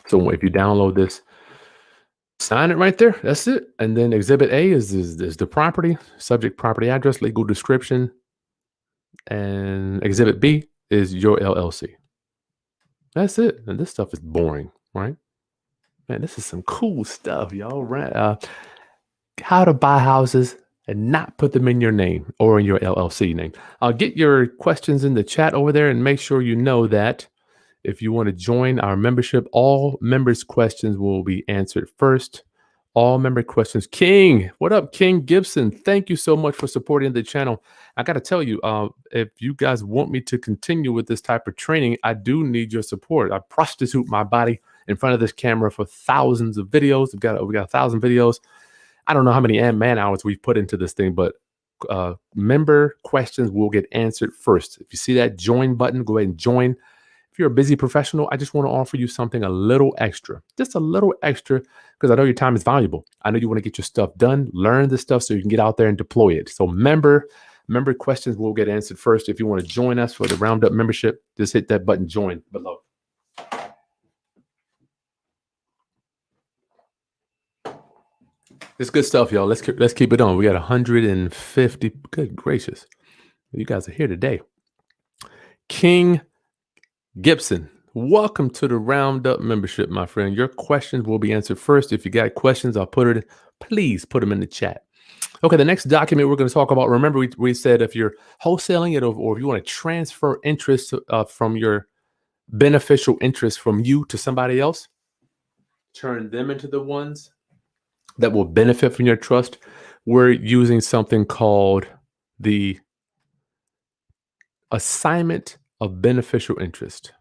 So if you download this, sign it right there. That's it. And then exhibit A is the property, subject, property address, legal description. And exhibit B is your LLC. That's it. And this stuff is boring, right? Man, this is some cool stuff, y'all. Right? How to buy houses and not put them in your name or in your LLC name. I'll get your questions in the chat over there and make sure you know that if you want to join our membership, all members' questions will be answered first. All member questions. King, what up, King Gibson? Thank you so much for supporting the channel. I got to tell you, if you guys want me to continue with this type of training, I do need your support. I prostitute my body in front of this camera for thousands of videos. We got 1,000 videos. I don't know how many man hours we've put into this thing, but member questions will get answered first. If you see that join button, go ahead and join. If you're a busy professional, I just want to offer you something a little extra, just a little extra, because I know your time is valuable. I know you want to get your stuff done, learn this stuff so you can get out there and deploy it. So member questions will get answered first. If you want to join us for the Roundup membership, just hit that button, join below. It's good stuff, y'all. Let's keep it on. We got 150. Good gracious. You guys are here today. King Gibson, welcome to the Roundup membership, my friend. Your questions will be answered first. If you got questions, please put them in the chat. Okay, the next document we're going to talk about, remember we said if you're wholesaling it or if you want to transfer interest from your beneficial interest from you to somebody else, turn them into the ones that will benefit from your trust. We're using something called the assignment of beneficial interest.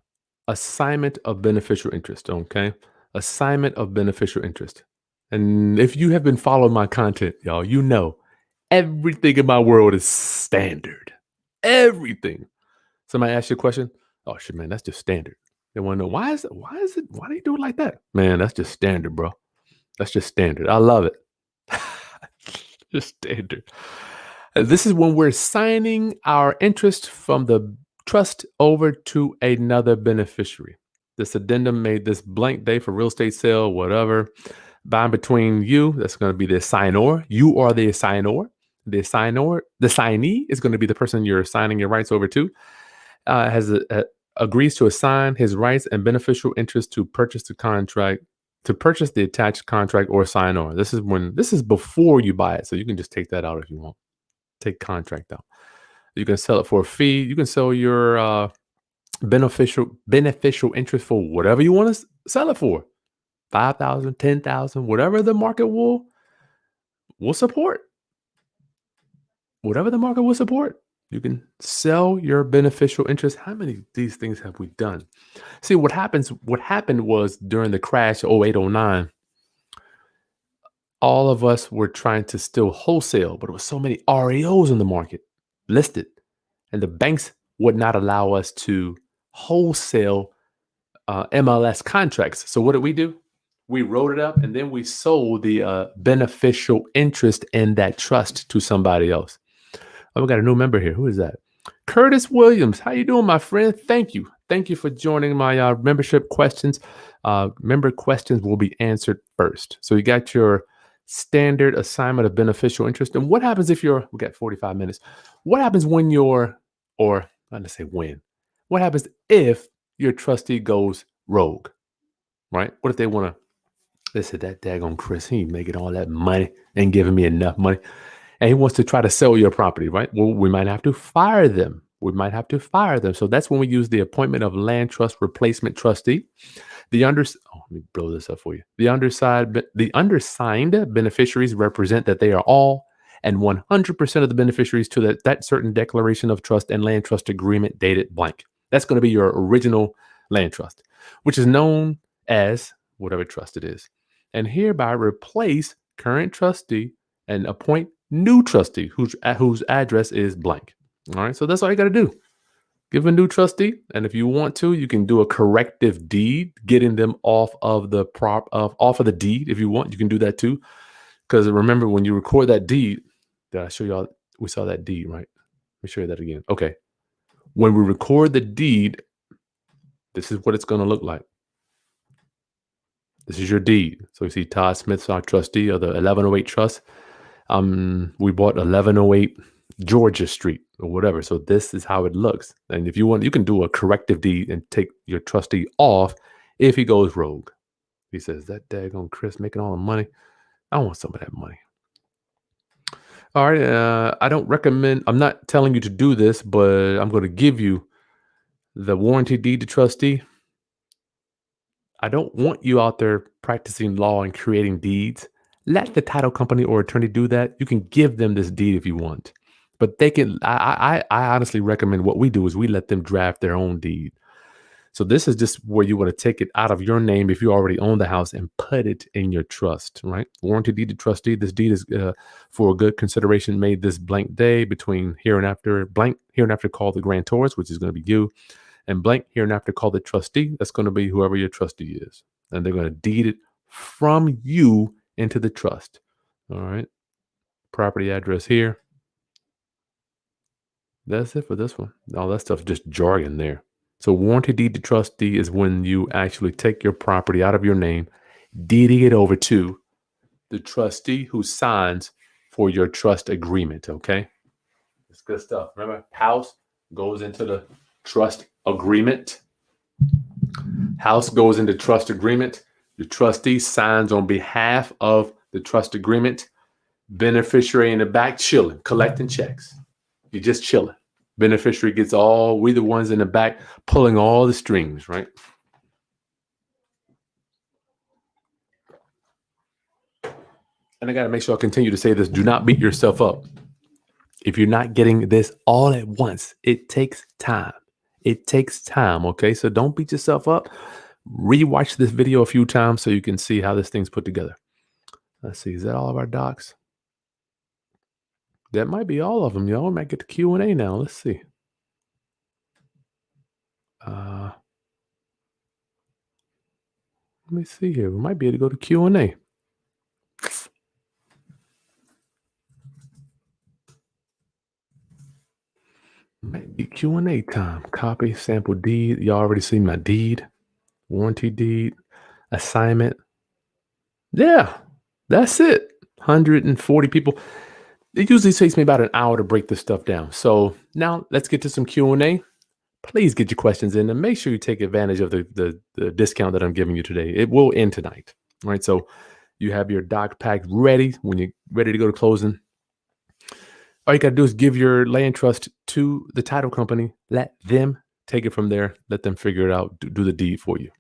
Assignment of beneficial interest, okay? Assignment of beneficial interest. And if you have been following my content, y'all, you know everything in my world is standard. Everything. Somebody asks you a question, oh shit, man, that's just standard. They want to know why do you do it like that? Man, that's just standard, bro. That's just standard. I love it. Just standard. This is when we're signing our interest from the trust over to another beneficiary. This addendum made this blank day for real estate sale, whatever. By between you, that's going to be the assignor. You are the assignor. The signee is going to be the person you're assigning your rights over to. Agrees to assign his rights and beneficial interest to purchase the attached contract or assignor. This is before you buy it, so you can just take that out if you want. Take contract out. You can sell it for a fee. You can sell your beneficial interest for whatever you want to sell it for. 5,000, 10,000, whatever the market will support. Whatever the market will support. You can sell your beneficial interest. How many of these things have we done? See, what happened was during the crash 08, 09, all of us were trying to still wholesale, but there was so many REOs in the market listed, and the banks would not allow us to wholesale MLS contracts. So what did we do? We wrote it up, and then we sold the beneficial interest in that trust to somebody else. Oh, we got a new member here. Who is that? Curtis Williams. How you doing, my friend? Thank you. Thank you for joining my membership questions. Member questions will be answered first. So you got your standard assignment of beneficial interest. And what happens if we got 45 minutes. What happens when or I'm going to say when, what happens if your trustee goes rogue, right? What if they want to, they said that daggone Kris, he ain't making all that money, ain't giving me enough money. And he wants to try to sell your property, right? Well, we might have to fire them. So that's when we use the appointment of land trust replacement trustee. Let me blow this up for you. The undersigned beneficiaries represent that they are all and 100% of the beneficiaries to that certain declaration of trust and land trust agreement dated blank. That's going to be your original land trust, which is known as whatever trust it is, and hereby replace current trustee and appoint new trustee whose address is blank. All right, so that's all you got to do. Give a new trustee, and if you want to, you can do a corrective deed, getting them off of the deed. If you want, you can do that too. Because remember, when you record that deed, did I show y'all? We saw that deed, right? Let me show you that again. Okay, when we record the deed, this is what it's going to look like. This is your deed. So you see Todd Smith's our trustee of the 1108 Trust. We bought 1108 Georgia Street or whatever. So this is how it looks. And if you want, you can do a corrective deed and take your trustee off if he goes rogue. He says, that daggone Kris making all the money. I want some of that money. All right. I don't recommend, I'm not telling you to do this, but I'm going to give you the warranty deed to trustee. I don't want you out there practicing law and creating deeds. Let the title company or attorney do that. You can give them this deed if you want, but they can. I honestly recommend what we do is we let them draft their own deed. So this is just where you want to take it out of your name if you already own the house and put it in your trust, right? Warranty deed to trustee. This deed is for a good consideration made this blank day between here and after blank here and after call the grantors, which is going to be you, and blank here and after call the trustee. That's going to be whoever your trustee is. And they're going to deed it from you into the trust. All right. Property address here. That's it for this one. All that stuff's just jargon there. So warranty deed to trustee is when you actually take your property out of your name, deeding it over to the trustee who signs for your trust agreement. Okay. It's good stuff. Remember, house goes into the trust agreement. House goes into trust agreement. The trustee signs on behalf of the trust agreement. Beneficiary in the back chilling, collecting checks. You're just chilling. Beneficiary gets we the ones in the back pulling all the strings, right? And I got to make sure I continue to say this. Do not beat yourself up. If you're not getting this all at once, it takes time. It takes time, okay? So don't beat yourself up. Rewatch this video a few times so you can see how this thing's put together. Let's see. Is that all of our docs? That might be all of them, y'all. We might get to Q&A now. Let's see. Let me see here. We might be able to go to Q&A. Might be Q&A time. Copy, sample deed. Y'all already see my deed. Warranty deed. Assignment. Yeah, that's it. 140 people. It usually takes me about an hour to break this stuff down. So now let's get to some Q&A. Please get your questions in and make sure you take advantage of the discount that I'm giving you today. It will end tonight. All right. So you have your doc pack ready when you're ready to go to closing. All you got to do is give your land trust to the title company. Let them take it from there. Let them figure it out. Do the deed for you.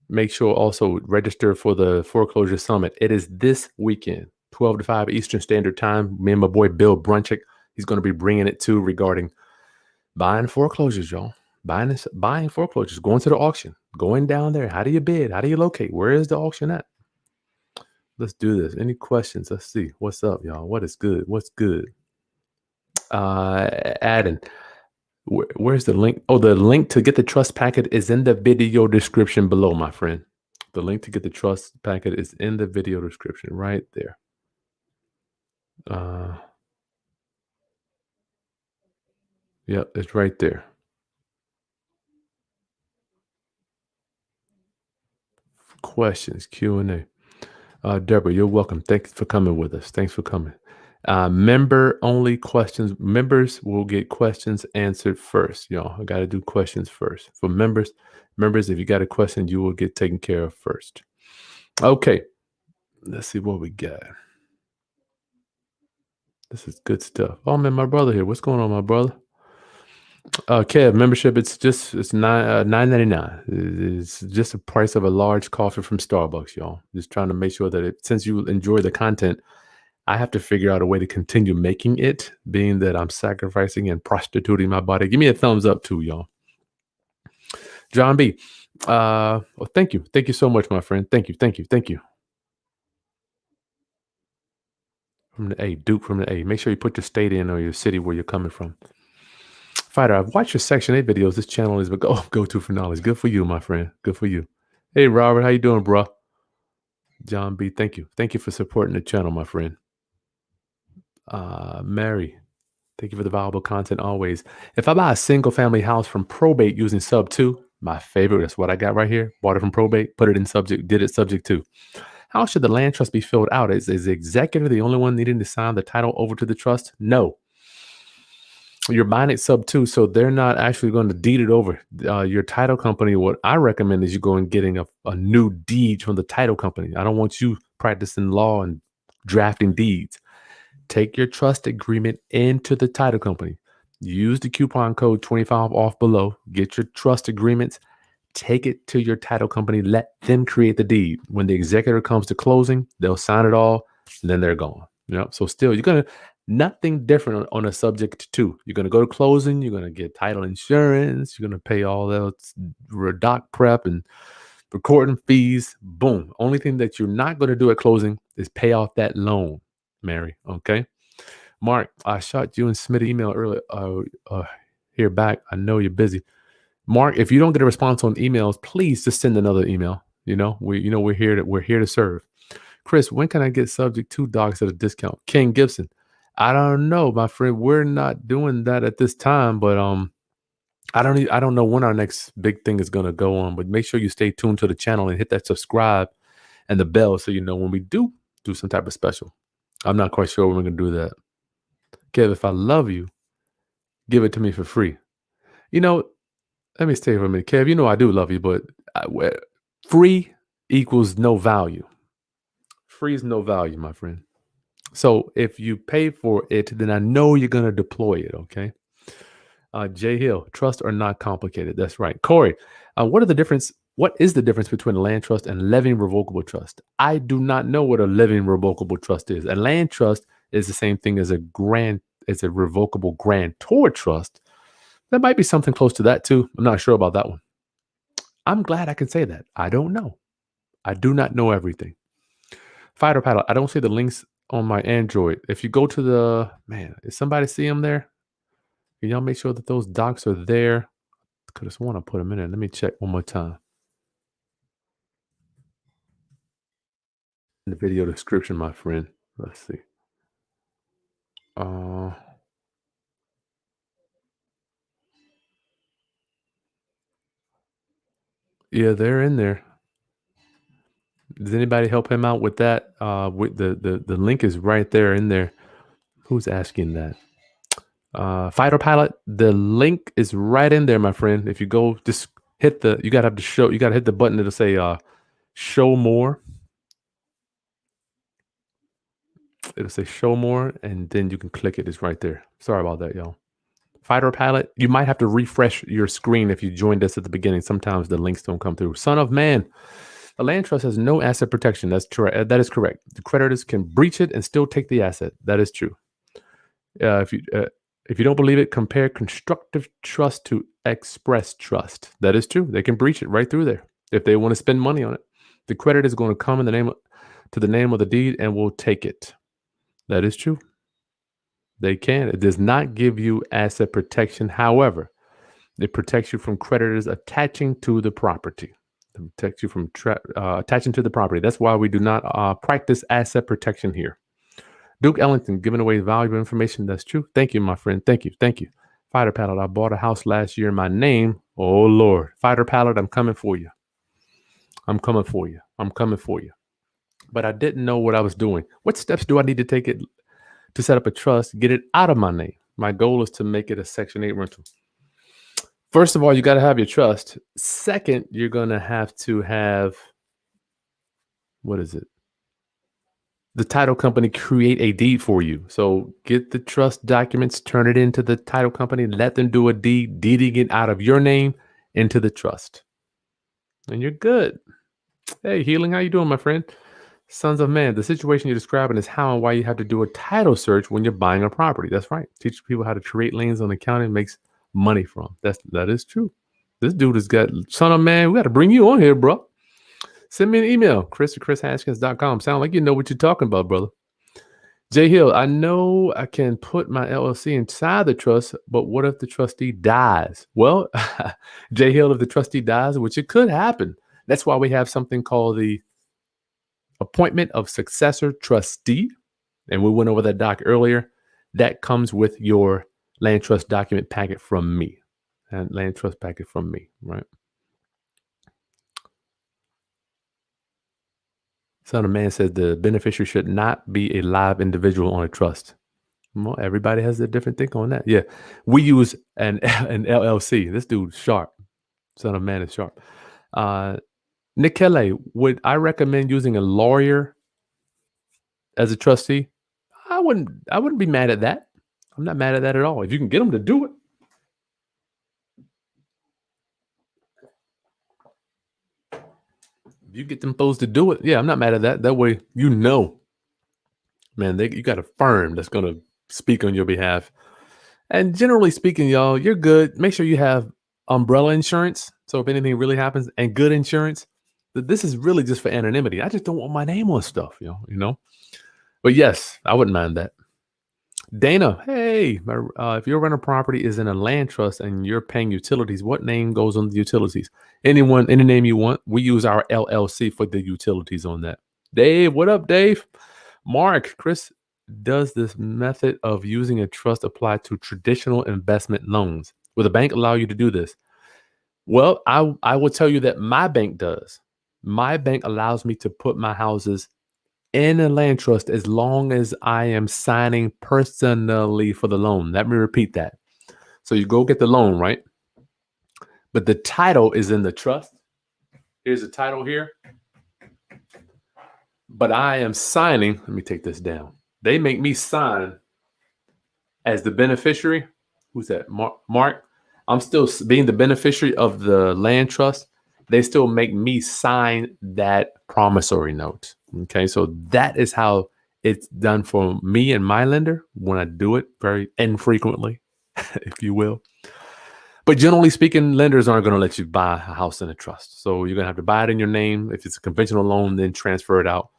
Make sure also register for the Foreclosure Summit. It is this weekend, 12 to 5 Eastern Standard Time. Me and my boy Bill Brunchick, he's going to be bringing it too regarding buying foreclosures, y'all. Buying foreclosures, going to the auction, going down there. How do you bid? How do you locate? Where is the auction at? Let's do this. Any questions? Let's see. What's up, y'all? What is good? What's good? Adam, where's the link? Oh, the link to get the trust packet is in the video description below, my friend. The link to get the trust packet is in the video description right there. Yep, it's right there. Questions, Q&A. Deborah, you're welcome. Thanks for coming with us. Thanks for coming. Member only questions. Members will get questions answered first. Y'all, I got to do questions first. For members, if you got a question, you will get taken care of first. Okay. Let's see what we got. This is good stuff. Oh man, my brother here. What's going on, my brother? Kev, membership, it's $9.99. It's just the price of a large coffee from Starbucks, y'all. Just trying to make sure that since you enjoy the content, I have to figure out a way to continue making it, being that I'm sacrificing and prostituting my body. Give me a thumbs up too, y'all. John B. Well, thank you. Thank you so much, my friend. Thank you. From the A, Duke from the A. Make sure you put your state in or your city where you're coming from. Fighter, I've watched your Section 8 videos. This channel is go-to for knowledge. Good for you, my friend. Good for you. Hey, Robert, how you doing, bro? John B, thank you. Thank you for supporting the channel, my friend. Mary, thank you for the valuable content always. If I buy a single-family house from probate using sub 2, my favorite, that's what I got right here. Bought it from probate, put it in subject, did it subject 2. How should the land trust be filled out? Is the executor the only one needing to sign the title over to the trust? No. You're buying it sub 2, so they're not actually going to deed it over. Your title company, what I recommend is you go and getting a new deed from the title company. I don't want you practicing law and drafting deeds. Take your trust agreement into the title company. Use the coupon code 25 off below. Get your trust agreements. Take it to your title company. Let them create the deed. When the executor comes to closing, they'll sign it all, and then they're gone. So still, you're going to nothing different on a subject 2. You're going to go to closing. You're going to get title insurance. You're going to pay all those doc prep and recording fees. Boom. Only thing that you're not going to do at closing is pay off that loan, Mary. Okay. Mark, I shot you and Smith an email earlier. Here back. I know you're busy. Mark, if you don't get a response on emails, please just send another email. We're here to serve. Kris, when can I get subject 2 docs at a discount? King Gibson, I don't know, my friend. We're not doing that at this time, but I don't know when our next big thing is gonna go on. But make sure you stay tuned to the channel and hit that subscribe and the bell so you know when we do some type of special. I'm not quite sure when we're gonna do that. Kev, if I love you, give it to me for free. Let me stay for a minute. Kev, I do love you, but free equals no value. Free is no value, my friend. So if you pay for it, then I know you're going to deploy it, okay? Jay Hill, trust are not complicated. That's right. Corey, what is the difference between a land trust and living revocable trust? I do not know what a living revocable trust is. A land trust is the same thing as a revocable grantor trust. There might be something close to that too. I'm not sure about that one. I'm glad I can say that. I don't know. I do not know everything. Fighter Paddle, I don't see the links on my Android. If you go to is somebody see them there? Can y'all make sure that those docs are there? I could just want to put them in there. Let me check one more time. In the video description, my friend. Let's see. Yeah, they're in there. Does anybody help him out with that? With the link is right there in there. Who's asking that? Fighter Pilot, the link is right in there, my friend. If you go, just hit you gotta hit the button that'll say show more. It'll say show more, and then you can click it. It's right there. Sorry about that, y'all. Fighter Pilot, you might have to refresh your screen if you joined us at the beginning. Sometimes the links don't come through. Son of Man, the land trust has no asset protection. That's true. That is correct. The creditors can breach it and still take the asset. That is true. If you don't believe it, compare constructive trust to express trust. That is true. They can breach it right through there if they want to spend money on it. The creditor is going to come in the name of the deed and will take it. That is true. They can. It does not give you asset protection. However, it protects you from creditors attaching to the property. It protects you from attaching to the property. That's why we do not practice asset protection here. Duke Ellington giving away valuable information. That's true. Thank you, my friend. Thank you. Fighter Pilot, I bought a house last year in my name. Oh, Lord. Fighter Pilot, I'm coming for you. I'm coming for you. I'm coming for you. But I didn't know what I was doing. What steps do I need to take it to set up a trust, get it out of my name? My goal is to make it a Section 8 rental. First of all, you got to have your trust. Second, you're going to have what is it? The title company create a deed for you. So get the trust documents, turn it into the title company, let them do a deed, deeding it out of your name into the trust. And you're good. Hey, Healing, how you doing, my friend? Sons of Man, the situation you're describing is how and why you have to do a title search when you're buying a property. That's right. Teach people how to create liens on the county makes money from. That is true. This dude has got, son of man, we got to bring you on here, bro. Send me an email, kris@krishaskins.com. Sound like you know what you're talking about, brother. Jay Hill, I know I can put my LLC inside the trust, but what if the trustee dies? Well, Jay Hill, if the trustee dies, which it could happen, that's why we have something called the appointment of successor trustee. And we went over that doc earlier. That comes with your land trust document packet from me. And land trust packet from me, right? Son of Man says the beneficiary should not be a live individual on a trust. Well, everybody has a different take on that. Yeah. We use an LLC. This dude's sharp. Son of Man is sharp. Nick Kelly, would I recommend using a lawyer as a trustee? I wouldn't be mad at that. I'm not mad at that at all. If you can get them to do it. If you get them folks to do it, yeah, I'm not mad at that. That way, man, you got a firm that's going to speak on your behalf. And generally speaking, y'all, you're good. Make sure you have umbrella insurance. So if anything really happens, and good insurance. This is really just for anonymity. I just don't want my name on stuff, you know. But yes, I wouldn't mind that. Dana, hey, if your rental property is in a land trust and you're paying utilities, what name goes on the utilities? Any name you want. We use our LLC for the utilities on that. Dave, what up, Dave? Mark, Kris, does this method of using a trust apply to traditional investment loans? Will the bank allow you to do this? Well, I will tell you that my bank does. My bank allows me to put my houses in a land trust as long as I am signing personally for the loan. Let me repeat that. So you go get the loan, right? But the title is in the trust. Here's the title here. But I am signing. Let me take this down. They make me sign as the beneficiary. Who's that? Mark. I'm still being the beneficiary of the land trust. They still make me sign that promissory note. Okay, so that is how it's done for me and my lender when I do it very infrequently, if you will. But generally speaking, lenders aren't going to let you buy a house in a trust. So you're going to have to buy it in your name. If it's a conventional loan, then transfer it out.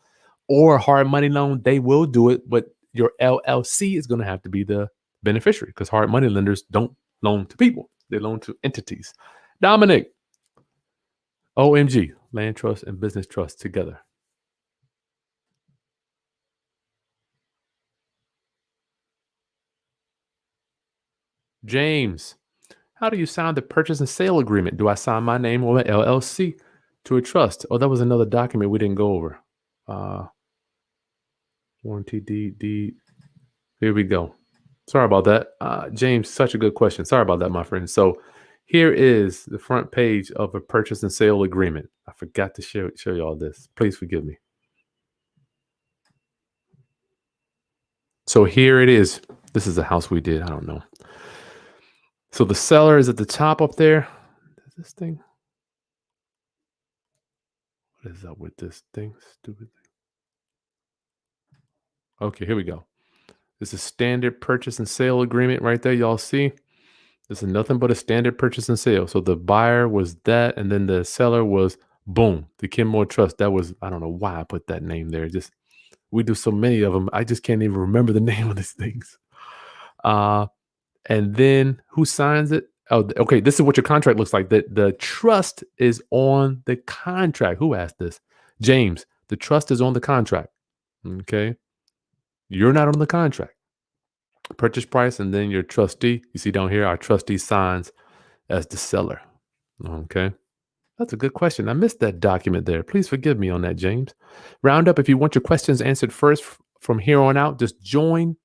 Or a hard money loan, they will do it, but your LLC is going to have to be the beneficiary because hard money lenders don't loan to people. They loan to entities. Dominic, OMG, land trust and business trust together. James, how do you sign the purchase and sale agreement? Do I sign my name or an LLC to a trust? Oh, that was another document we didn't go over. Warranty deed. Here we go. Sorry about that. James, such a good question. Sorry about that, my friend. So here is the front page of a purchase and sale agreement. I forgot to show you all this. Please forgive me. So here it is. This is a house we did. I don't know. So the seller is at the top up there. Is this thing? What is up with this thing? Stupid thing. Okay, here we go. This is standard purchase and sale agreement right there. Y'all see? This is nothing but a standard purchase and sale. So the buyer was that, and then the seller was boom, the Kenmore Trust. That was, I don't know why I put that name there. Just we do so many of them. I just can't even remember the name of these things. And then who signs it? Oh, okay. This is what your contract looks like. The trust is on the contract. Who asked this? James. The trust is on the contract. Okay. You're not on the contract. Purchase price, and then your trustee. You see down here, our trustee signs as the seller. Okay. That's a good question. I missed that document there. Please forgive me on that, James. Roundup, if you want your questions answered first from here on out, just join.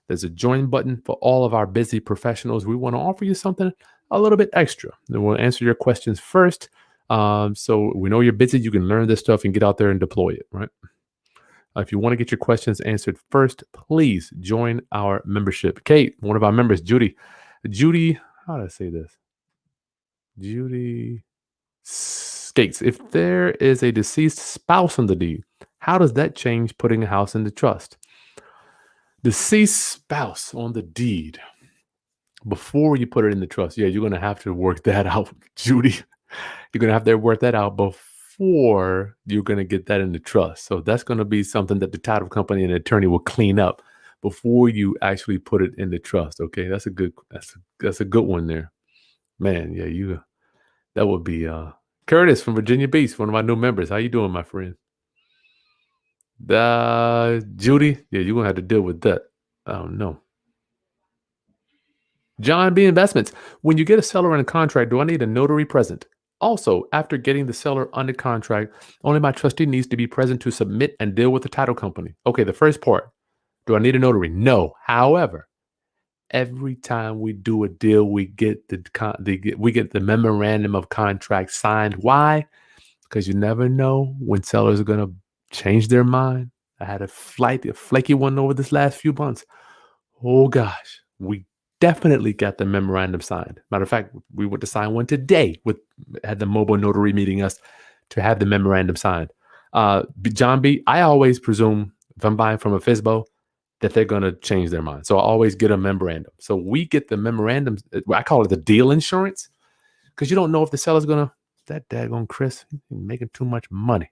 There's a join button for all of our busy professionals. We want to offer you something a little bit extra. Then we'll answer your questions first. So we know you're busy. You can learn this stuff and get out there and deploy it, right? If you want to get your questions answered first, please join our membership. Kate, one of our members, Judy, how do I say this? Judy states, if there is a deceased spouse on the deed, how does that change putting a house into trust? Deceased spouse on the deed. Before you put it in the trust, yeah, you're going to have to work that out, Judy. You're going to have to work that out before you're going to get that in the trust. So that's going to be something that the title company and the attorney will clean up before you actually put it in the trust. Okay, that's a good one there, man. Yeah, that would be Curtis from Virginia Beach, one of my new members. How you doing, my friend? Judy, yeah, you're gonna have to deal with that. Oh no. John B. Investments. When you get a seller under contract, do I need a notary present? Also, after getting the seller under contract, only my trustee needs to be present to submit and deal with the title company. Okay, the first part. Do I need a notary? No. However, every time we do a deal, we get the memorandum of contract signed. Why? Because you never know when sellers are gonna change their mind. I had a flaky one over this last few months. Oh gosh, we definitely got the memorandum signed. Matter of fact, we went to sign one today. Had the mobile notary meeting us to have the memorandum signed. John B, I always presume if I'm buying from a FSBO that they're going to change their mind. So I always get a memorandum. So we get the memorandum. I call it the deal insurance, because you don't know if the seller's going to, that daggone Kris, he's making too much money.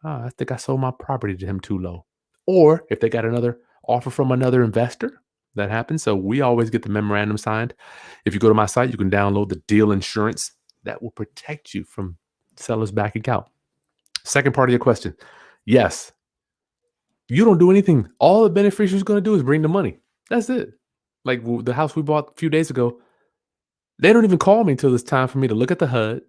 I think I sold my property to him too low. Or if they got another offer from another investor, that happens. So we always get the memorandum signed. If you go to my site, you can download the deal insurance that will protect you from sellers backing out. Second part of your question. Yes. You don't do anything. All the beneficiary is going to do is bring the money. That's it. Like the house we bought a few days ago, they don't even call me until it's time for me to look at the HUD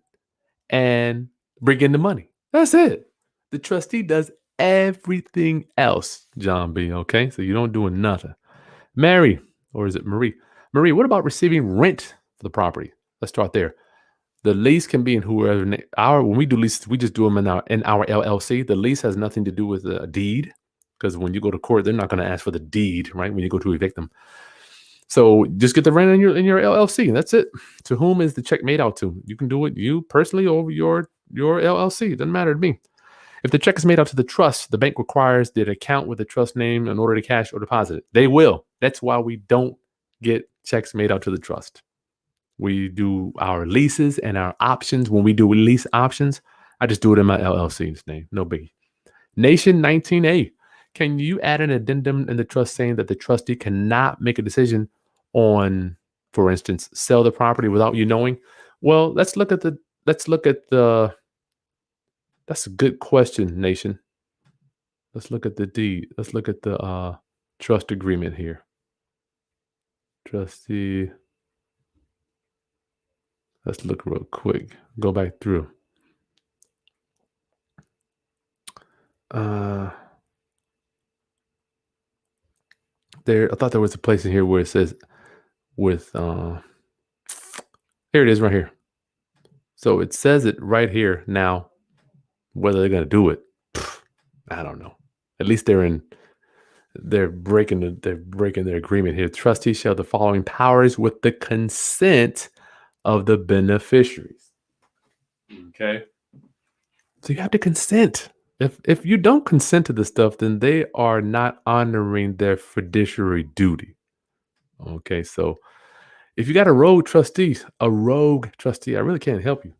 and bring in the money. That's it. The trustee does everything else, John B. Okay, so you don't do nothing. Mary, or is it Marie? Marie, what about receiving rent for the property? Let's start there. The lease can be in whoever. When we do leases, we just do them in our LLC. The lease has nothing to do with a deed, because when you go to court, they're not going to ask for the deed, right? When you go to evict them. So just get the rent in your LLC, and that's it. To whom is the check made out to? You can do it you personally over your LLC. It doesn't matter to me. If the check is made out to the trust, the bank requires the account with the trust name in order to cash or deposit it. They will. That's why we don't get checks made out to the trust. We do our leases and our options. When we do lease options, I just do it in my LLC's name. No biggie. Nation 19A. Can you add an addendum in the trust saying that the trustee cannot make a decision on, for instance, sell the property without you knowing? Well, let's look at the that's a good question, Nation. Let's look at the deed. Let's look at the trust agreement here. Trustee. Let's look real quick. Go back through. There, I thought there was a place in here where it says with here it is right here. So it says it right here now. Whether they're gonna do it, I don't know. At least they're breaking their agreement here. Trustees shall have the following powers with the consent of the beneficiaries. Okay. So you have to consent. If you don't consent to this stuff, then they are not honoring their fiduciary duty. Okay, so if you got a rogue trustee, I really can't help you.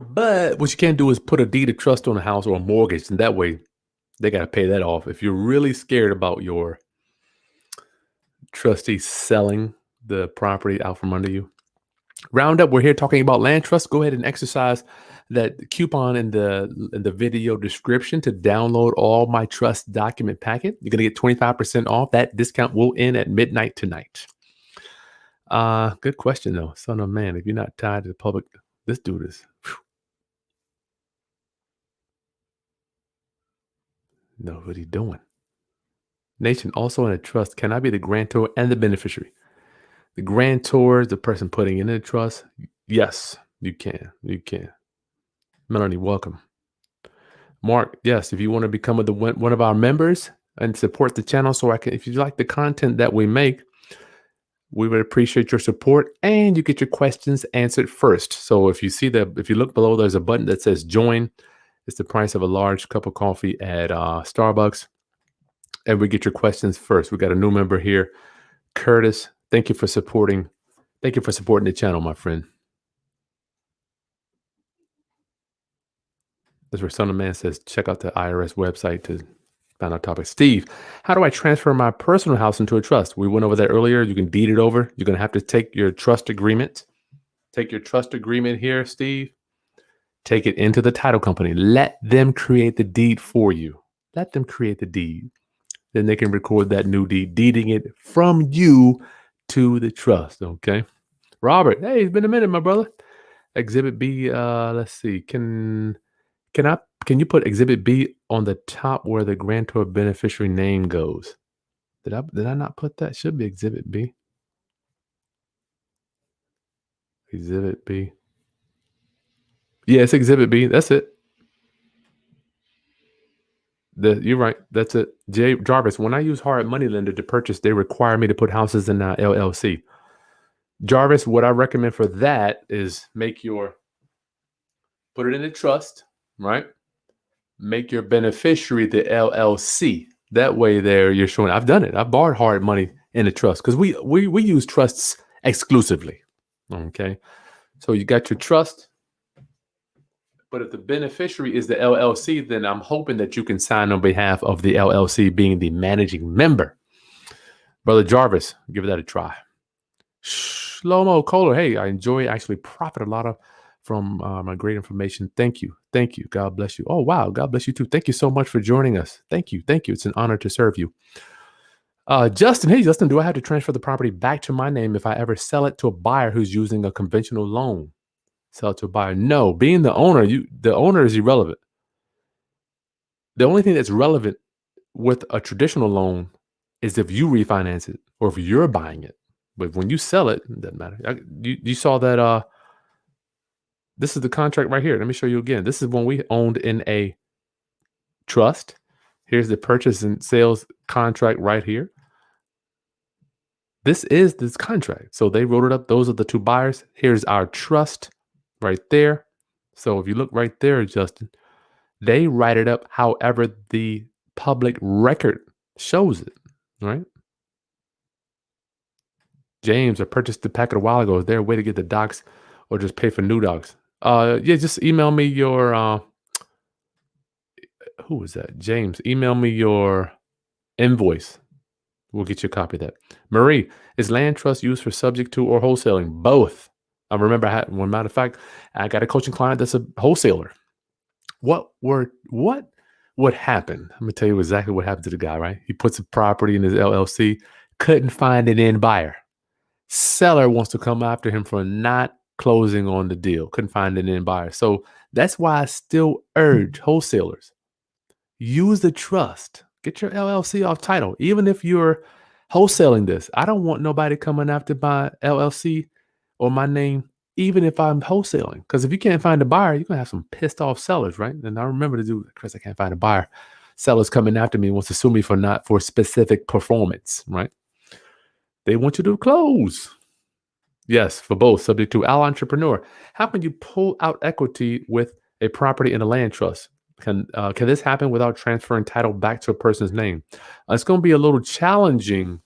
But what you can't do is put a deed of trust on a house or a mortgage, and that way they got to pay that off. If you're really scared about your trustee selling the property out from under you. Roundup, we're here talking about land trust. Go ahead and exercise that coupon in the video description to download all my trust document packet. You're going to get 25% off. That discount will end at midnight tonight. Good question though. Son of man, if you're not tied to the public, this dude is know what he's doing. Nation also in a trust. Can I be the grantor and the beneficiary? The grantor is the person putting in the trust. Yes, you can. You can. Melanie, welcome. Mark, yes, if you want to become one of our members and support the channel, so I can, if you like the content that we make, we would appreciate your support, and you get your questions answered first. So if you look below, there's a button that says join. It's the price of a large cup of coffee at Starbucks, and we get your questions first. We got a new member here, Curtis. Thank you for supporting. Thank you for supporting the channel, my friend. That's where Son of Man says, check out the IRS website to find out topics. Steve, how do I transfer my personal house into a trust? We went over that earlier. You can deed it over. You're going to have to take your trust agreement. Take your trust agreement here, Steve. Take it into the title company. Let them create the deed for you. Let them create the deed. Then they can record that new deed, deeding it from you to the trust. Okay. Robert, hey, it's been a minute, my brother. Exhibit B, let's see. Can you put Exhibit B on the top where the grantor beneficiary name goes? Did I not put that? Should be Exhibit B. Exhibit B. Yeah, it's Exhibit B. That's it. You're right. That's it. Jay Jarvis, when I use hard money lender to purchase, they require me to put houses in LLC. Jarvis, what I recommend for that is put it in a trust, right? Make your beneficiary the LLC. That way there you're showing, I've done it. I've borrowed hard money in a trust because we use trusts exclusively. Okay. So you got your trust, but if the beneficiary is the LLC, then I'm hoping that you can sign on behalf of the LLC being the managing member. Brother Jarvis, give that a try. Shlomo Kohler, hey, I actually profit a lot from my great information. Thank you. Thank you. God bless you. Oh, wow. God bless you too. Thank you so much for joining us. Thank you. Thank you. It's an honor to serve you. Justin, hey, Justin, do I have to transfer the property back to my name if I ever sell it to a buyer who's using a conventional loan? Sell it to a buyer? No. Being the owner, the owner is irrelevant. The only thing that's relevant with a traditional loan is if you refinance it or if you're buying it. But when you sell it, it doesn't matter. You saw that. This is the contract right here. Let me show you again. This is when we owned in a trust. Here's the purchase and sales contract right here. This is this contract. So they wrote it up. Those are the two buyers. Here's our trust right there. So if you look right there, Justin, they write it up however the public record shows it, right? James, I purchased the packet a while ago. Is there a way to get the docs or just pay for new docs? Yeah, just email me your, who was that? James, email me your invoice. We'll get you a copy of that. Marie, is land trust used for subject to or wholesaling? Both. I remember one matter of fact, I got a coaching client that's a wholesaler. What happened? I'm gonna tell you exactly what happened to the guy, right? He puts a property in his LLC, couldn't find an end buyer. Seller wants to come after him for not closing on the deal. Couldn't find an end buyer. So that's why I still urge wholesalers, use the trust. Get your LLC off title. Even if you're wholesaling this, I don't want nobody coming after my LLC or my name, even if I'm wholesaling. Because if you can't find a buyer, you're going to have some pissed off sellers, right? And I remember to do, Chris, I can't find a buyer. Sellers coming after me wants to sue me for specific performance, right? They want you to close. Yes, for both, subject to Al Entrepreneur. How can you pull out equity with a property in a land trust? Can this happen without transferring title back to a person's name? It's going to be a little challenging,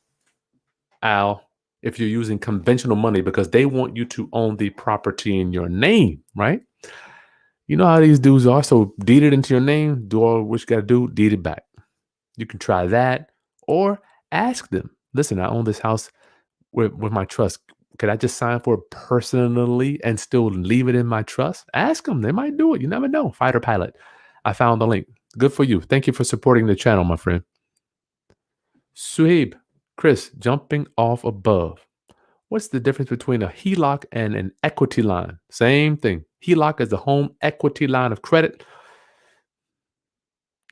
Al, if you're using conventional money because they want you to own the property in your name, right? You know how these dudes are. So deed it into your name, do all what you got to do, deed it back. You can try that or ask them, listen, I own this house with my trust. Could I just sign for it personally and still leave it in my trust? Ask them. They might do it. You never know. Fighter pilot. I found the link. Good for you. Thank you for supporting the channel, my friend. Suhaib, Chris, jumping off above. What's the difference between a Heloc and an equity line? Same thing. Heloc is the home equity line of credit.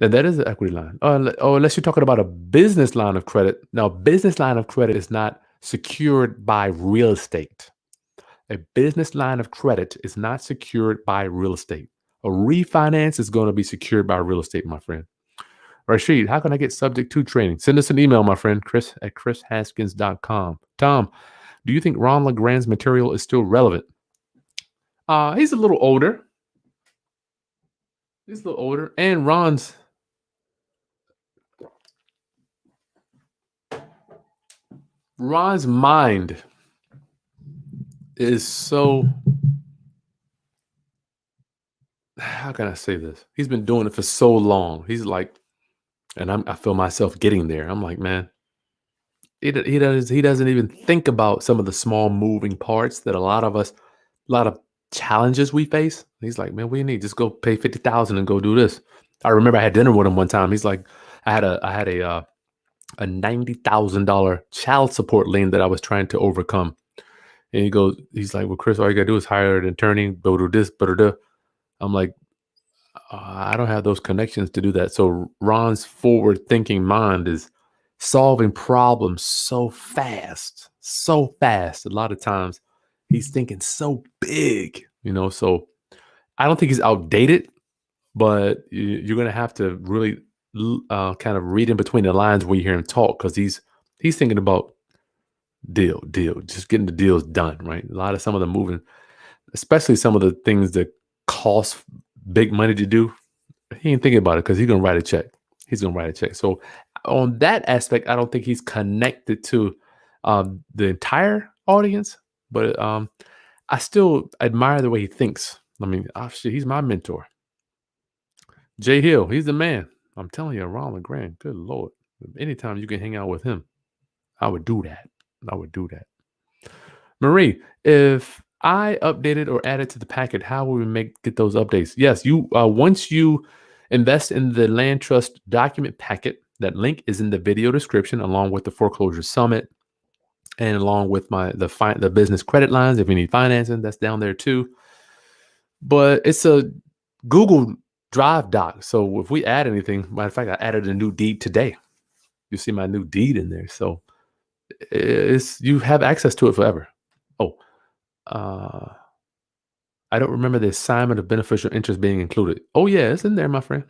And that is an equity line. Unless you're talking about a business line of credit. Now, business line of credit is not secured by real estate. A business line of credit is not secured by real estate. A refinance is going to be secured by real estate, my friend. Rashid, how can I get subject to training? Send us an email, my friend, kris@krishaskins.com. Tom, do you think Ron LeGrand's material is still relevant? He's a little older. And Ron's mind is so, how can I say this? He's been doing it for so long. He's like, and I feel myself getting there. I'm like, man, he doesn't even think about some of the small moving parts that a lot of challenges we face. He's like, man, what do you need? Just go pay 50,000 and go do this. I remember I had dinner with him one time. He's like, I had a $90,000 child support lien that I was trying to overcome. And he's like, well, Kris, all you gotta do is hire an attorney, go do this, but I'm like, I don't have those connections to do that. So Ron's forward thinking mind is solving problems so fast, so fast. A lot of times he's thinking so big, so I don't think he's outdated, but you're going to have to really kind of read in between the lines when you hear him talk, because he's thinking about deal, just getting the deals done, right? A lot of some of the moving, especially some of the things that cost big money to do, he ain't thinking about it because he's going to write a check. So on that aspect, I don't think he's connected to the entire audience, but I still admire the way he thinks. I mean, he's my mentor. Jay Hill, he's the man. I'm telling you, Ron LeGrand, good Lord. Anytime you can hang out with him, I would do that. Marie, if I updated or added to the packet, how will we get those updates? Yes, you once you invest in the land trust document packet, that link is in the video description, along with the foreclosure summit, and along with the business credit lines. If you need financing, that's down there too. But it's a Google Drive doc. So if we add anything, matter of fact, I added a new deed today. You see my new deed in there. So you have access to it forever. I don't remember the assignment of beneficial interest being included. Oh yeah, it's in there, my friend.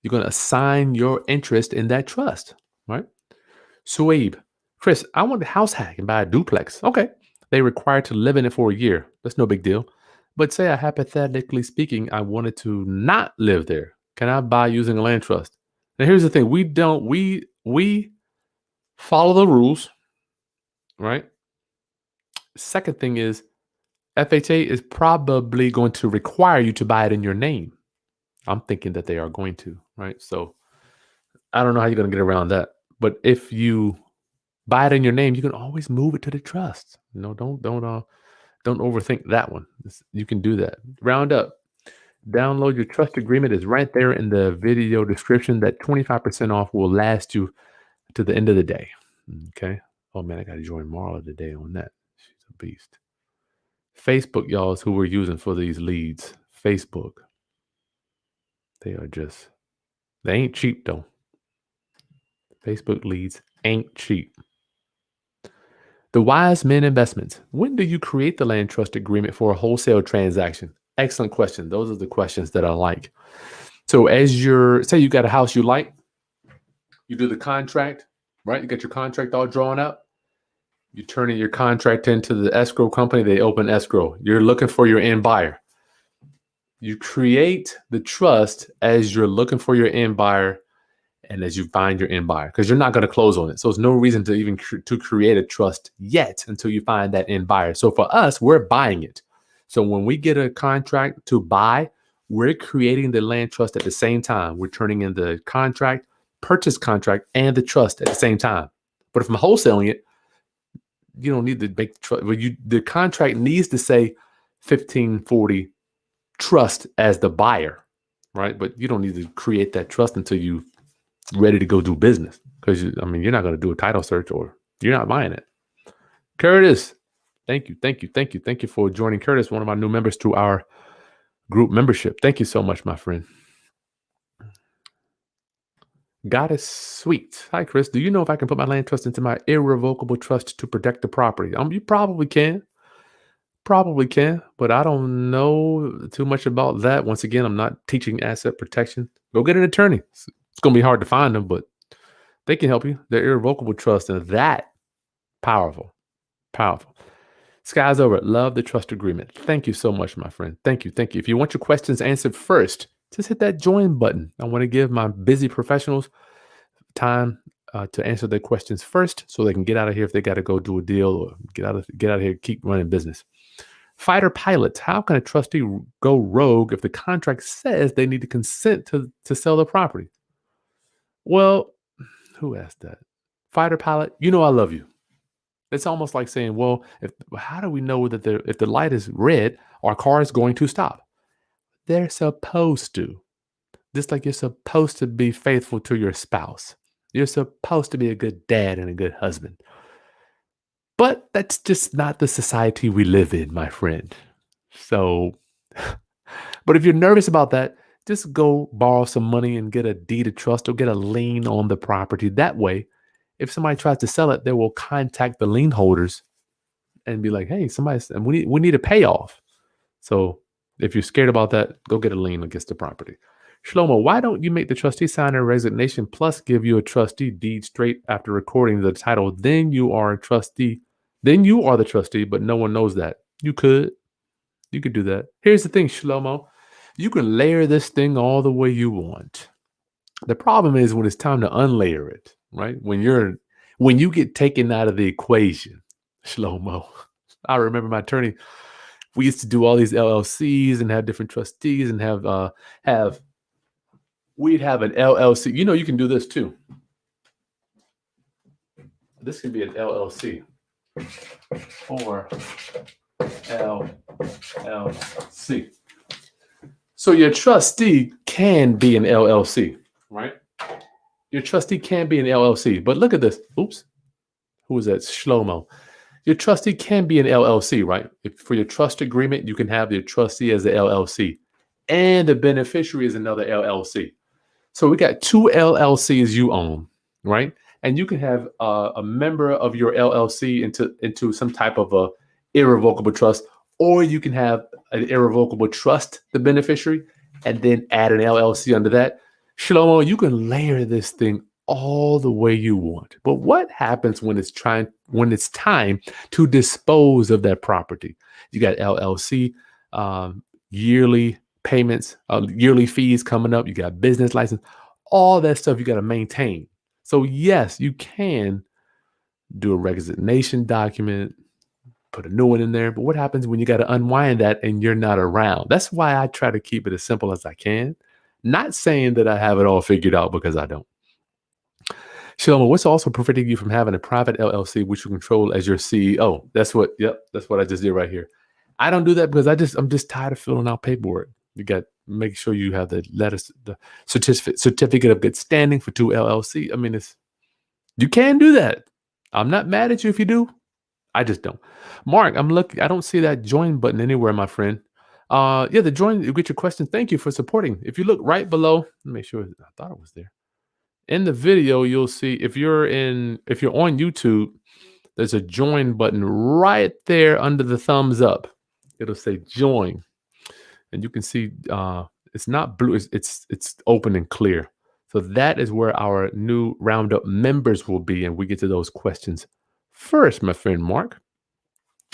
You're going to assign your interest in that trust, right? Suaib, Kris, I want to house hack and buy a duplex. Okay. They require to live in it for a year. That's no big deal. But say, hypothetically speaking, I wanted to not live there. Can I buy using a land trust? Now, here's the thing. We follow the rules, right? Second thing is, FHA is probably going to require you to buy it in your name. I'm thinking that they are going to, right? So I don't know how you're going to get around that. But if you buy it in your name, you can always move it to the trust. Don't overthink that one. You can do that. Roundup. Download your trust agreement is right there in the video description. That 25% off will last you to the end of the day. Okay. Oh man, I got to join Marla today on that. She's a beast. Facebook, y'all, is who we're using for these leads. Facebook. They ain't cheap though. Facebook leads ain't cheap. The Wise Men Investments. When do you create the land trust agreement for a wholesale transaction? Excellent question. Those are the questions that I like. So say you got a house you like, you do the contract, right? You got your contract all drawn up. You turn in your contract into the escrow company. They open escrow. You're looking for your end buyer. You create the trust as you're looking for your end buyer and as you find your end buyer, because you're not going to close on it. So there's no reason to even to create a trust yet until you find that end buyer. So for us, we're buying it. So when we get a contract to buy, we're creating the land trust at the same time. We're turning in the purchase contract, and the trust at the same time. But if I'm wholesaling it, you don't need to make the trust. The contract needs to say 1540 trust as the buyer, right? But you don't need to create that trust until you ready to go do business, because you're not going to do a title search or you're not buying it. Curtis, thank you, thank you, thank you, thank you for joining. Curtis, one of my new members to our group membership. Thank you so much, my friend. Goddess Sweet. Hi, Chris. Do you know if I can put my land trust into my irrevocable trust to protect the property? You probably can. Probably can, but I don't know too much about that. Once again, I'm not teaching asset protection. Go get an attorney. It's going to be hard to find them, but they can help you. They're irrevocable trust, and that powerful, powerful. Sky's over. Love the trust agreement. Thank you so much, my friend. Thank you. Thank you. If you want your questions answered first, just hit that join button. I want to give my busy professionals time to answer their questions first so they can get out of here if they got to go do a deal or get out of here, keep running business. Fighter pilots, how can a trustee go rogue if the contract says they need to consent to sell the property? Well, who asked that? Fighter pilot, you know I love you. It's almost like saying, well, how do we know that if the light is red, our car is going to stop? They're supposed to. Just like you're supposed to be faithful to your spouse. You're supposed to be a good dad and a good husband. But that's just not the society we live in, my friend. So, but if you're nervous about that, just go borrow some money and get a deed of trust or get a lien on the property. That way, if somebody tries to sell it, they will contact the lien holders and be like, hey, we need a payoff. So if you're scared about that, go get a lien against the property. Shlomo, why don't you make the trustee sign a resignation plus give you a trustee deed straight after recording the title? Then you are a trustee. Then you are the trustee, but no one knows that. You could do that. Here's the thing, Shlomo. You can layer this thing all the way you want. The problem is when it's time to unlayer it, right? When you get taken out of the equation, Shlomo. I remember my attorney, we used to do all these LLCs and have different trustees and we'd have an LLC. You know, you can do this too. This can be an LLC or LLC. So your trustee can be an LLC, right? Your trustee can be an LLC. But look at this. Oops. Who was that? Shlomo. Your trustee can be an LLC, right? For your trust agreement, you can have your trustee as the LLC. And the beneficiary is another LLC. So we got two LLCs you own, right? And you can have a member of your LLC into some type of a irrevocable trust, or you can have an irrevocable trust, the beneficiary, and then add an LLC under that. Shlomo, you can layer this thing all the way you want. But what happens when it's time to dispose of that property? You got LLC, yearly payments, yearly fees coming up. You got business license, all that stuff you got to maintain. So yes, you can do a resignation document, put a new one in there. But what happens when you got to unwind that and you're not around? That's why I try to keep it as simple as I can. Not saying that I have it all figured out, because I don't. Shlomo, what's also preventing you from having a private LLC which you control as your CEO? That's what I just did right here. I don't do that because I'm just tired of filling out paperwork. You got to make sure you have the certificate of good standing for two LLC. I mean, you can do that. I'm not mad at you if you do. I just don't. Mark, I'm looking. I don't see that join button anywhere, my friend. The join. You get your question. Thank you for supporting. If you look right below, let me make sure. I thought it was there. In the video, you'll see if you're on YouTube, there's a join button right there under the thumbs up. It'll say join, and you can see it's not blue. It's open and clear. So that is where our new Roundup members will be, and we get to those questions first, my friend Mark.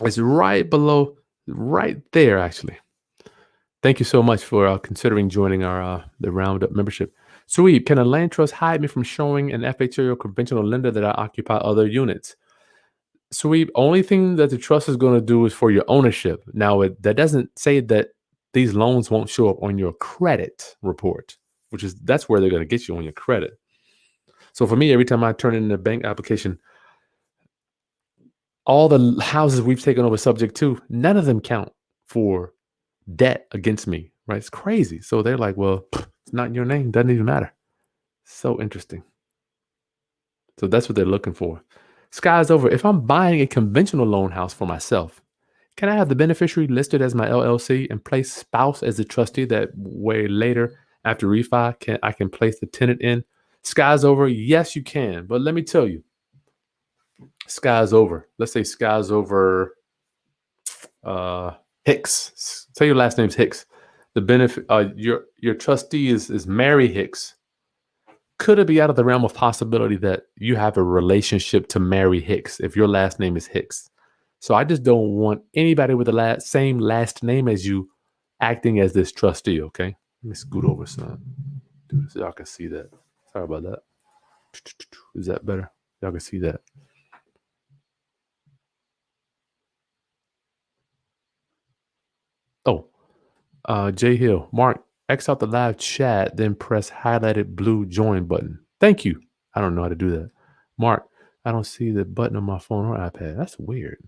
It's right below, right there, actually. Thank you so much for considering joining the Roundup membership. Sweet, can a land trust hide me from showing an FHA or conventional lender that I occupy other units? Sweet, only thing that the trust is going to do is for your ownership. Now, that doesn't say that these loans won't show up on your credit report, that's where they're going to get you on your credit. So for me, every time I turn in a bank application, all the houses we've taken over subject to, none of them count for debt against me, right? It's crazy. So they're like, well, it's not in your name. Doesn't even matter. So interesting. So that's what they're looking for. Sky's over. If I'm buying a conventional loan house for myself, can I have the beneficiary listed as my LLC and place spouse as the trustee? That way later after refi, I can place the tenant in? Sky's over. Yes, you can. But let me tell you, sky's over. Let's say sky's over Hicks. Say your last name's Hicks. The benefit your trustee is Mary Hicks. Could it be out of the realm of possibility that you have a relationship to Mary Hicks if your last name is Hicks? So I just don't want anybody with the same last name as you acting as this trustee, okay? Let me scoot over some. Do this so y'all can see that. Sorry about that. Is that better? Y'all can see that. Oh, Jay Hill. Mark, X out the live chat, then press highlighted blue join button. Thank you. I don't know how to do that. Mark, I don't see the button on my phone or iPad. That's weird.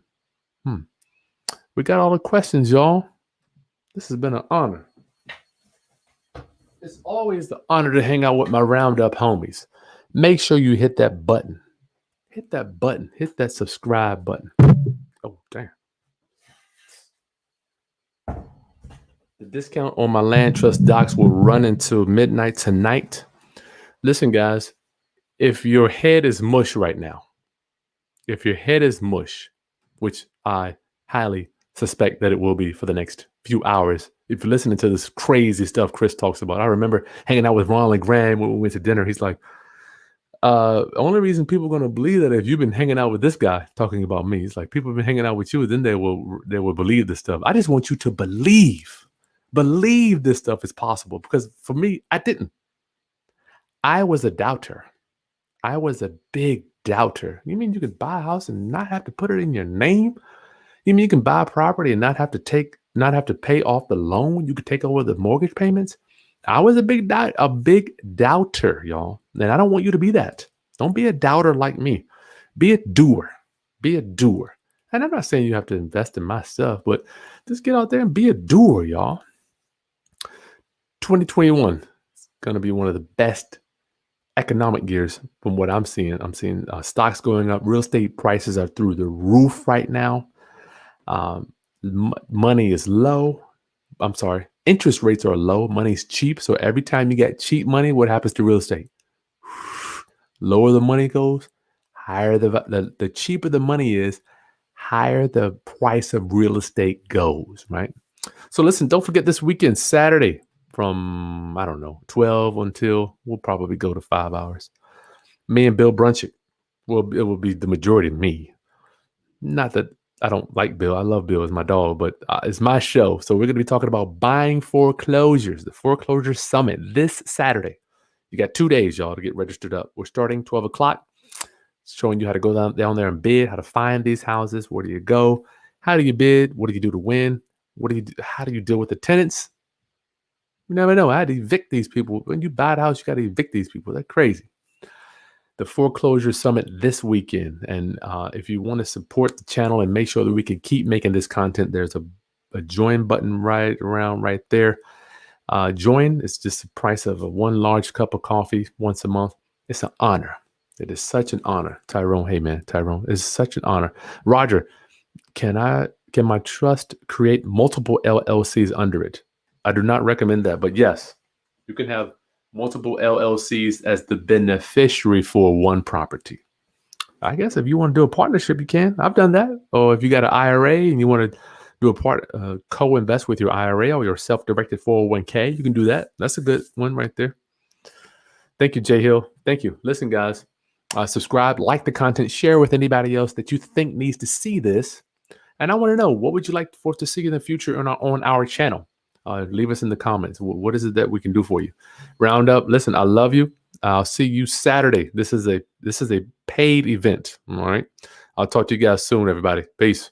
We got all the questions, y'all. This has been an honor. It's always the honor to hang out with my Roundup homies. Make sure you hit that button. Hit that button. Hit that subscribe button. Oh, damn. The discount on my land trust docs will run until midnight tonight. Listen, guys, if your head is mush right now, which I highly suspect that it will be for the next few hours, if you're listening to this crazy stuff Kris talks about. I remember hanging out with Ron and Graham when we went to dinner. He's like, only reason people are going to believe that if you've been hanging out with this guy talking about me, it's like people have been hanging out with you, then they will believe this stuff. I just want you to believe this stuff is possible, because for me, I didn't. I was a doubter. I was a big doubter. You mean you can buy a house and not have to put it in your name? You mean you can buy a property and not have to pay off the loan? You could take over the mortgage payments? I was a big doubter, y'all. And I don't want you to be that. Don't be a doubter like me. Be a doer. Be a doer. And I'm not saying you have to invest in my stuff, but just get out there and be a doer, y'all. 2021 is going to be one of the best economic years from what I'm seeing. I'm seeing stocks going up. Real estate prices are through the roof right now. Money is low. I'm sorry. Interest rates are low. Money's cheap. So every time you get cheap money, what happens to real estate? Lower the money goes, higher the cheaper the money is, higher the price of real estate goes, right? So listen, don't forget this weekend, Saturday, from, I don't know, 12 until, we'll probably go to 5 hours. Me and Bill Brunchick. Well, it will be the majority of me. Not that I don't like Bill. I love Bill as my dog, but it's my show. So we're going to be talking about buying foreclosures, the Foreclosure Summit this Saturday. You got 2 days, y'all, to get registered up. We're starting 12 o'clock, showing you how to go down there and bid, how to find these houses. Where do you go? How do you bid? What do you do to win? What do you do? How do you deal with the tenants? You never know. I had to evict these people. When you buy a house, you got to evict these people. They're crazy. The Foreclosure Summit this weekend. And if you want to support the channel and make sure that we can keep making this content, there's a join button right there. Join is just the price of one large cup of coffee once a month. It's an honor. It is such an honor. Tyrone, hey man, Tyrone, it's such an honor. Roger, can my trust create multiple LLCs under it? I do not recommend that, but yes, you can have multiple LLCs as the beneficiary for one property. I guess if you want to do a partnership, you can. I've done that. Or if you got an IRA and you want to do co-invest with your IRA or your self-directed 401k, you can do that. That's a good one right there. Thank you, Jay Hill. Thank you. Listen, guys, subscribe, like the content, share with anybody else that you think needs to see this. And I want to know, what would you like for us to see in the future on our channel? Leave us in the comments. What is it that we can do for you? Roundup, listen, I love you. I'll see you Saturday. This is a paid event. All right. I'll talk to you guys soon, everybody. Peace.